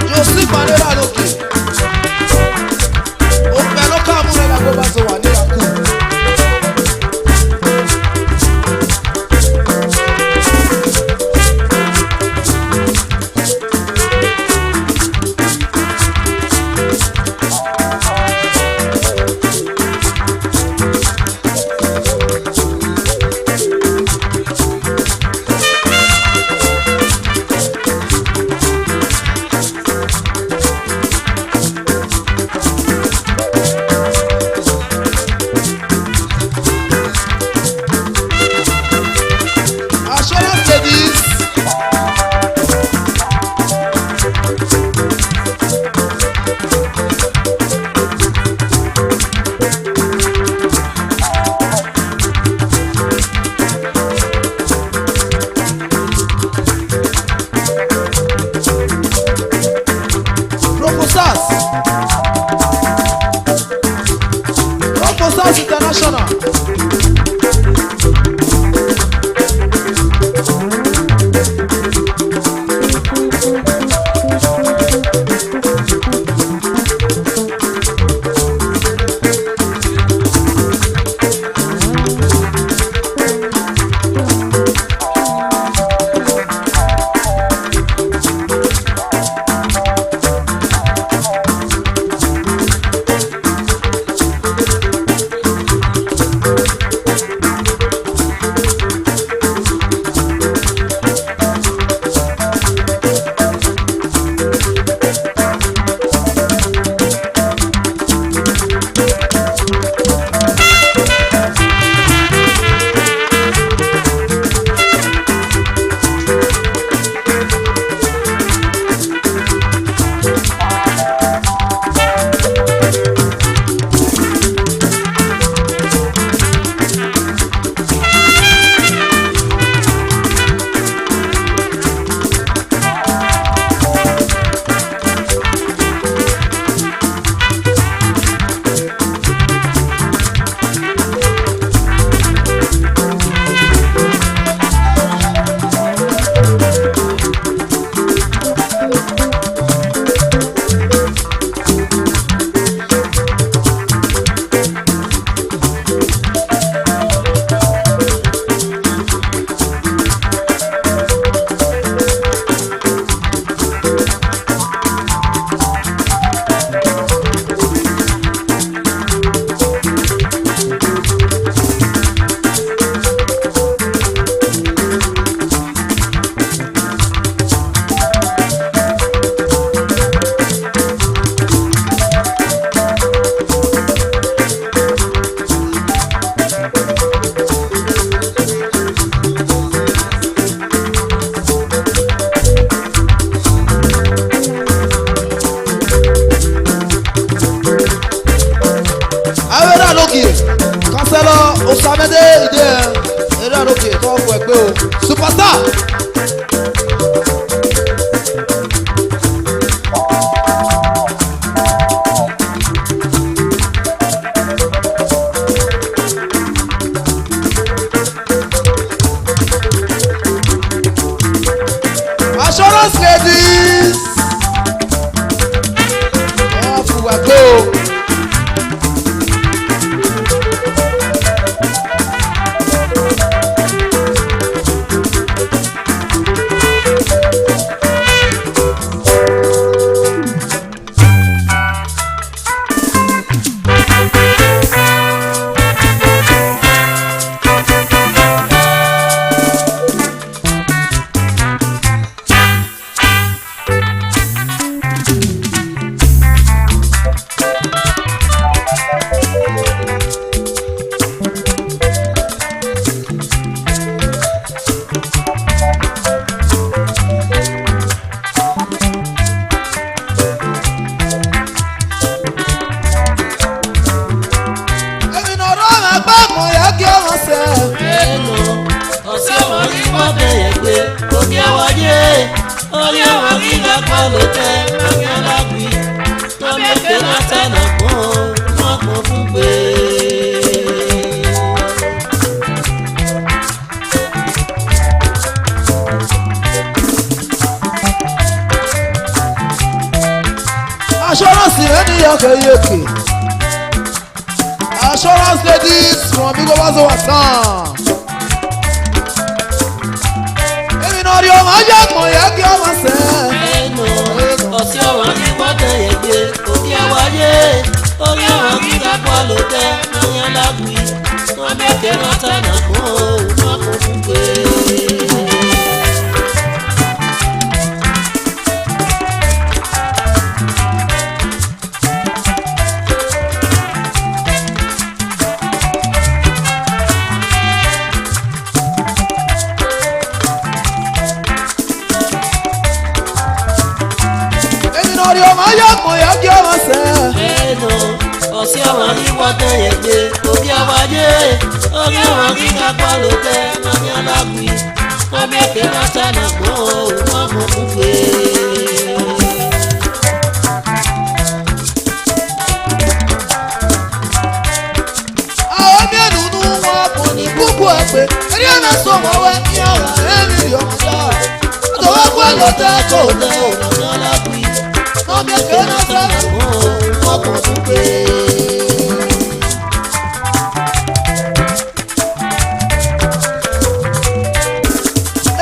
Joseph Manero aloke. Opelo kamure la goba so wa ni aku. International. Cancelo Osamede ide era loke to fo egbe o superstar. Assurance ladies. Oh, fo egbe o. Assurance any okay. Assurance ladies from Bigo Bazo Watan. Èmi náà rí ọmọ ajá kan yẹ kí ọmọ sẹ́. Ẹnu ọ̀sẹ̀ ọ̀wọ́n ní wọ́tẹ̀ ẹ̀gbẹ́ òkè wáyé. Orí àwọn gíga pọ̀ ló tẹ́ lọ́yàn lágùn. Wọ́n bẹ̀kẹ́ náà tànà fún òun wọ́n kò fún pé. Èmi náà rí ọmọ ajá kan yẹ kí ọmọ sẹ́. Ẹnu ọ̀sẹ̀ ọ̀wọ́n ní wọ́tẹ̀ ẹ̀gbẹ́ òkè wáyé. Orí àwọn gíga pọ̀ ló tẹ́ lọ́yàn lágùn. Wọ́n bẹ̀kẹ́ náà tànà fún òun wọ́n kò fún pé. Àwọn bí ẹnùnú wọn kò ní kúkú ẹgbẹ́. Ẹni ẹ̀nà sọ wọ́n wẹ́ ní ọ̀rọ̀ ẹ̀mí rí ọmọ dá. Àtọwọ́ pẹ́ ló tẹ́ kò tẹ́ Lọ́yàn lágùn. wọ́n bí ẹgbẹ́ náà sẹ́nà fún wọn kò fún pé.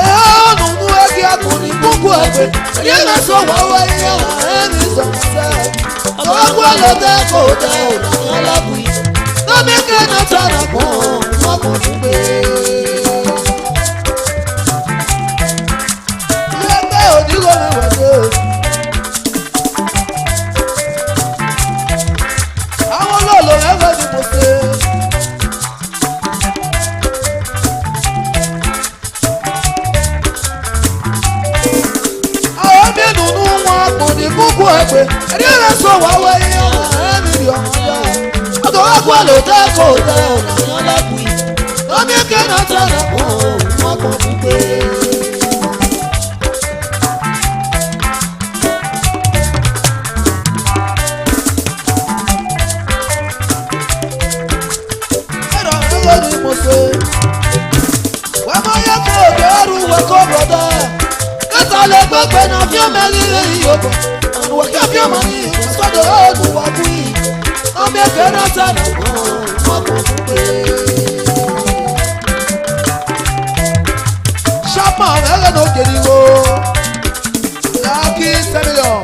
Ẹ̀nùnú ẹgbẹ́ kò ní kúkú ẹgbẹ́. Ẹni ẹ̀nà sọ wọ́n wẹ́ ní ọ̀rọ̀ ẹ̀mí rí ọmọ dá. Àtọwọ́ pẹ́ ló tẹ́ kò tẹ́ Lọ́yàn lágùn. wọ́n bí ẹgbẹ́ náà sẹ́nà fún wọn kò fún pé. Ẹgbẹ́ òdìgbò mi wẹ̀ dé. Àwọn olóòlò ẹgbẹ́ ni mo ṣe. Àwọn bí nùnú wọn kò ní kúkú ẹgbẹ́. Ẹni ẹ̀rẹ́ sọ wá wẹ́ iye ọ̀rọ̀ ẹ̀mí rí ọmọ dá. Ọ̀dọ̀ wá kú àlò tẹ́ kò tẹ́ Lọ́yàn lágùn. wọ́n bí ẹgbẹ́ náà tẹ̀lé fún wọn kò fún pé. Ẹ̀rọ ẹ̀rọ ni mo ṣe. Wọ́n máa yẹ kó òkè ẹrù wẹ̀ kó bọ̀dá. Kẹta lè gbẹ́gbẹ́ náà fi ọmọ ẹ̀rí rẹ̀ yìí yóò bọ̀. Àwọn òkè fi ọmọ ní ìsọdọ̀ ọ̀dùn wà kú yìí. Wọ́n bí ẹgbẹ́ náà tẹ̀lé fún wọn kò fún pé. Ṣápá ẹ̀rẹ́ náà kiri wo. Láàkì sẹ́mílọ̀.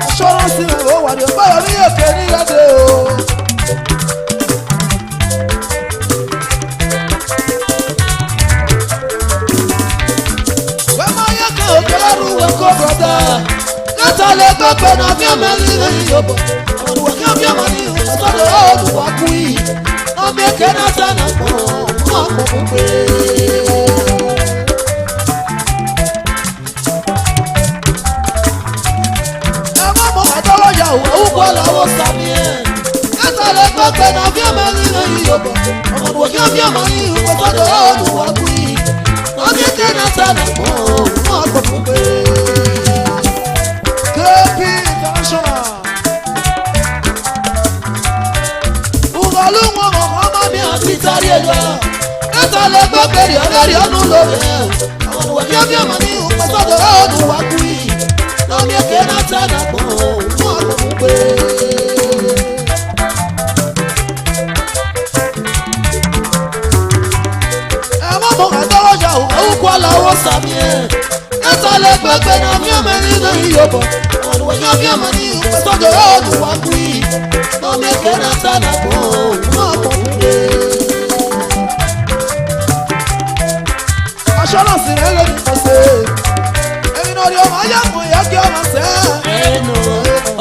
Assurance rẹ̀ ló wà ní ọgbàyọ̀ ní òkè ní ìrẹ́dẹ̀ o. Wẹ́n máa yẹ kí òkè lẹ́rù wẹ̀ kó bọ̀dá. Kẹta lè gbẹ́gbẹ́ náà fi ọmọ ẹ̀rí rẹ̀ yìí yóò bọ̀. Àwọn ìwà kí wọ́n fi ọmọ ní ìsọdọ̀ ọ̀dùn wá kú yìí. Wọ́n bí ẹ̀kẹ́ náà sẹ́nà fún wọn kò fún pé. Ẹ má mọ àtọwọ́jà òwò òwúkọ làwọn sàmì ẹ̀. Kẹta lè gbẹ́gbẹ́ náà fi ọmọ ẹ̀rí rẹ̀ yìí yóò bọ̀. Àwọn ìwà kí wọ́n fi ọmọ ní ìsọdọ̀ ọ̀dùn wá kú yìí. Wọ́n bí ẹ̀kẹ́ náà sẹ́nà fún wọn kò fún pé. KP International. Ugalu wọn ọmọ mi àti tari ẹjọ́. Kẹta lè gbẹ́gbẹ́ rí ọlẹ́rìí ọdún lórí ẹ̀. Àwọn ìwà kí wọ́n fi ọmọ ní ìsọdọ̀ ọ̀dùn wá kú yìí. Lọ́mí ẹ̀kẹ́ náà sẹ́nà fún wọn kò fún pé. Ẹ má mọ àtọwọ́jà òwúkọ làwọn sàmì ẹ̀. Kẹta lè gbẹ́gbẹ́ náà fi ọmọ ẹni náà yíyọ bọ̀. Àwọn ìwà kí wọ́n fi ọmọ ní ìsọdọ̀ ọ̀dùn wá kú yìí. Lọ́mí ẹ̀kẹ́ náà sẹ́nà fún wọn kò fún pé. Assurance rẹ̀ ló ní mo ṣe. Èmi náà rí ọmọ ayé àmọ̀ ìyá kí ọmọ sẹ́. Ẹnu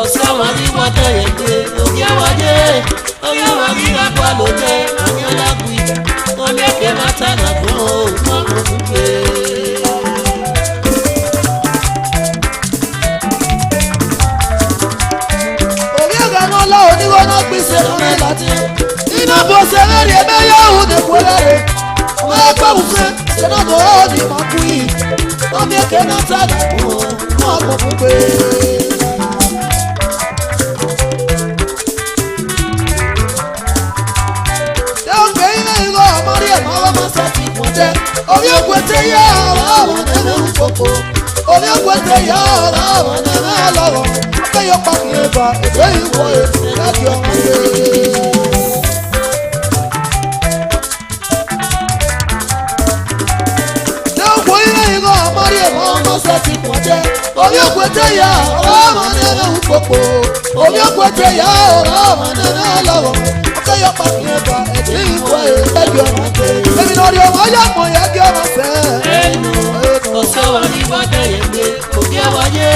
ọ̀sẹ̀ ọ̀wọ́n ní wọ́tẹ̀ ẹ̀gbẹ́ òkè wáyé. Orí àwọn gíga pọ̀ ló tẹ́ lọ́yàn lágùn. Wọ́n bẹ̀kẹ́ náà tànà fún òun wọ́n kò fún pé. Orí ẹ̀gá náà lọ oníwọ́n náà gbèsè lọ́rẹ́ láti. Iná bó ṣe lẹ́rìí ẹgbẹ́ yóò dé kó lẹ́rìí. Ọmọ ẹgbẹ́ òfin ṣẹlẹ̀ tó ó ní máa kú yìí. Lọ́mí ẹ̀kẹ́ náà tẹ̀lé fún wọn kò fún pé. Ṣé o gbé ilé ìlú ọmọdé ẹ̀ máa wọ́n máa ṣe ti pọ̀ jẹ́ orí ògbẹ́tẹ̀ yá ọ̀rọ̀ nínú kókó orí ògbẹ́tẹ̀ yá ọ̀rọ̀ nínú ọlọ́rọ̀ ọkẹ́yọ pàkìyẹ bá èdè ìwọ èdè láti ọmọ rẹ̀. Ti pọ̀ jẹ́ orí ògbẹ́tẹ̀ yá ọ̀rọ̀ nínú kókó orí ògbẹ́tẹ̀ yá ọ̀rọ̀ nínú ọlọ́rọ̀ ọkẹ́yọ pàkìyẹ bá èdè ìwọ èdè láti ọmọ rẹ̀. èmi náà rí ọmọ yá mọ̀ yá kí ọmọ fẹ́. ọ̀sẹ̀ wa ní wọ́dẹ̀ yẹn gbé òbí ẹwà yé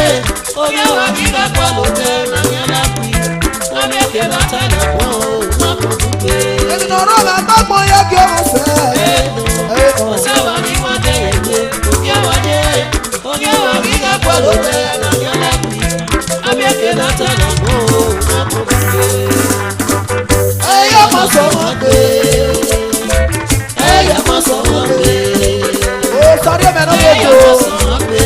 òbí ẹwà gíga pọ̀ ló tẹ nàyẹn lápì wọ́n mẹ́kẹ́ bàtà nàpọ̀ wọ́n kò tún gbé. èmi náà rọ̀ mẹ́ bá mọ̀ yá kí ọmọ fẹ́. ọ̀sẹ̀ wa ní wọ́dẹ̀ yẹn gbé òbí ẹwà yé òbí ẹwà gíga pọ̀ ló tẹ nàyẹn lápì wọ́n mẹ́kẹ́ bàtà nàpọ̀ wọ́n kò tún gbé. ẹ̀yọ́ mọ̀ sọ wọ́n gbé. ẹ̀yà mọ̀ sọ wọ́n gbé. ó sáré mẹ́rin ẹ̀yà lóko. mọ̀ sọ wọ́n gbé.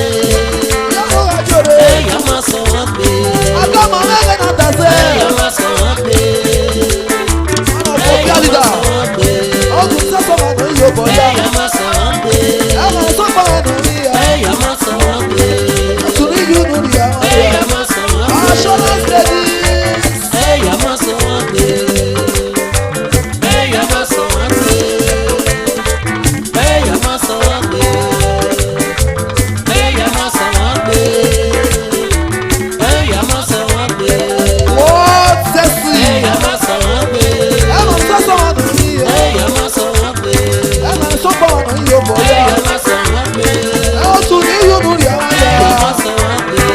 yàgò ẹjọ́ rẹ̀. ẹ̀yà mọ̀ sọ wọ́n gbé. agbọ́mọ mẹ́rin náà tẹ̀sẹ̀. ẹ̀yà mọ̀ sọ wọ́n gbé. ọ̀nà tó bí àlìdá. ọ̀gùn sọ́kọ̀ wà ní ìyó bọ̀dá. ẹ̀yà mọ̀ sọ wọ́n gbé. ẹ̀wọ̀n sọ́kọ̀ wà ní ìyá. ẹ̀yà mọ̀ sọ wọ́n gbé. àtúní yóò nù ní àwọn. ẹ̀yà mọ̀ sọ wọ́n gbé. aṣọ náà ṣẹ́ni. ẹ̀yà mọ̀ sọ wọ́n gbé. ẹ̀yà mọ̀ sọ wọ́n gbé. ẹ̀yà mọ̀ sọ wọ́n gbé. ẹ̀yà mọ̀ sọ wọ́n gbé. ẹ̀yà mọ̀ sọ wọ́n gbé. wọ́n tẹ̀sí. ẹ̀yà mọ̀ sọ wọ́n gbé. ẹ̀wọ̀n sọ́kọ̀ wà ní ìyá. ẹ̀yà mọ̀ sọ wọ́n gbé. ẹ̀wọ̀n sọ́kọ̀ wà ní ìyó bọ̀dá. ẹ̀yà mọ̀ sọ wọ́n gbé. ẹ̀wọ̀n tún ní yóò nù ní àwọn ẹ̀yà yá. mọ̀ sọ wọ́n gbé.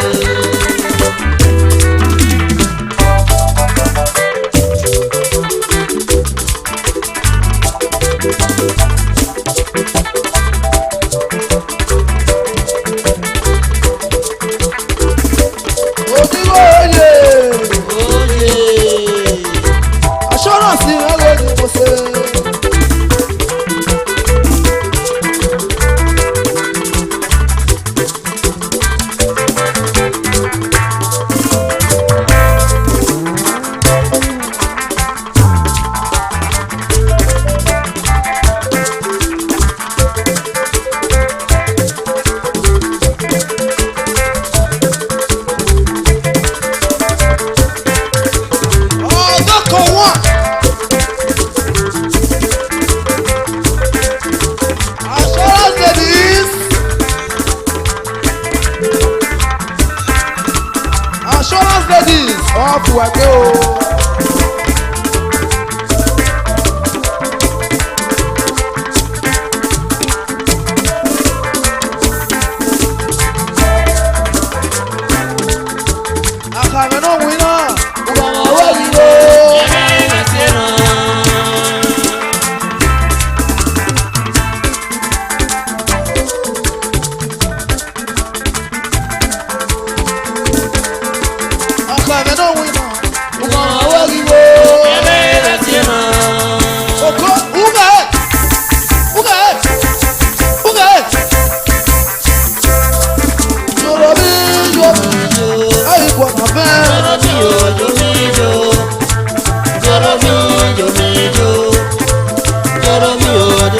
òdìgbò oyè. Oye. assurance ẹ̀rọ ni mo ṣe. ọ̀gá kan wà. assurance ladies. assurance ladies. ọ̀pù ẹ̀gbẹ́ o. àkàrà náà wí náà. ọmọ ọwọ́ yìí ló. àkàrà náà wí náà. ọmọ ọwọ́ yìí ló. oko uga uga uga. yọ̀rọ̀ mi yọ̀rọ̀ ẹ̀yìn gbọ̀ngàn bẹ́ẹ̀. ẹ̀yìn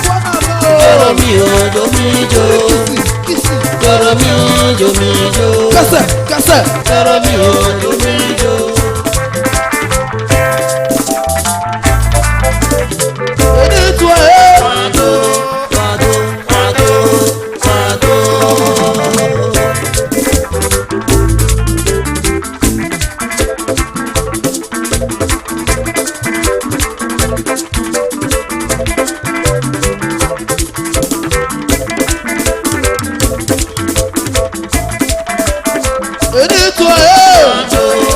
gbọ̀ngàn bẹ́ẹ̀. kẹsẹ̀ kẹsẹ̀. èdè tu ẹ̀. èdè tu ẹ̀.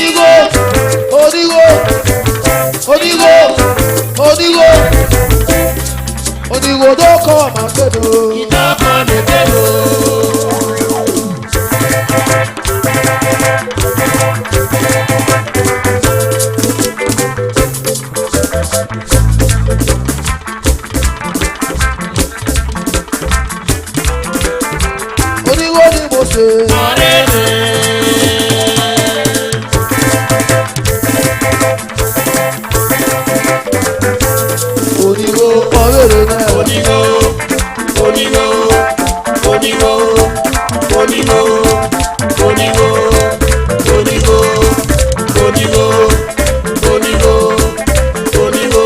Onigo, onigo, onigo, onigo, onigo doko makedo. Ìjọba mẹ́kẹ́lò. Onigo ni mo ṣe. Ọ̀rẹ́ mi. Onigo ọ̀rẹ́rẹ́ náà. Onigo, onigo, onigo, onigo, onigo, onigo, onigo, onigo, onigo, onigo,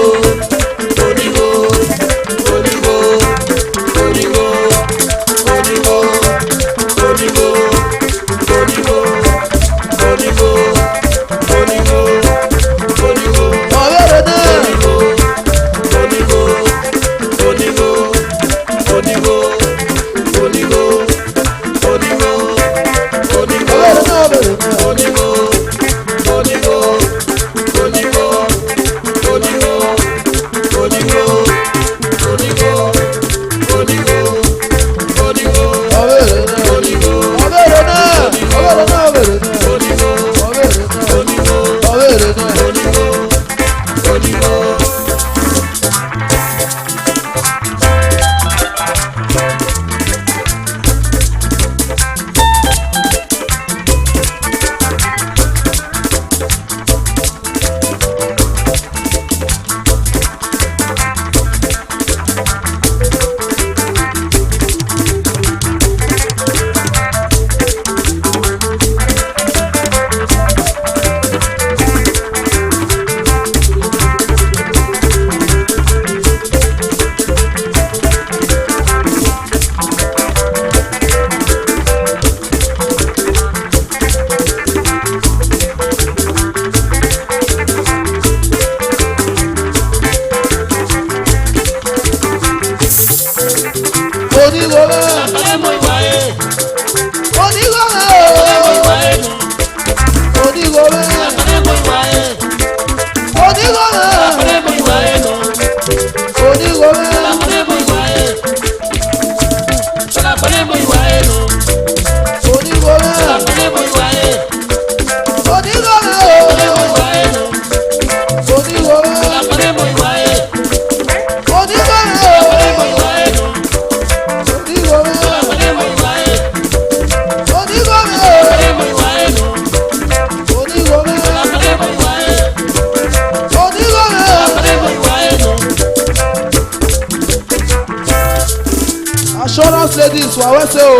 onigo, onigo, onigo, onigo, onigo, onigo, onigo, onigo. Ọ̀rẹ́rẹ́ náà. Assurance ladies, wàá wẹ́sẹ̀ o.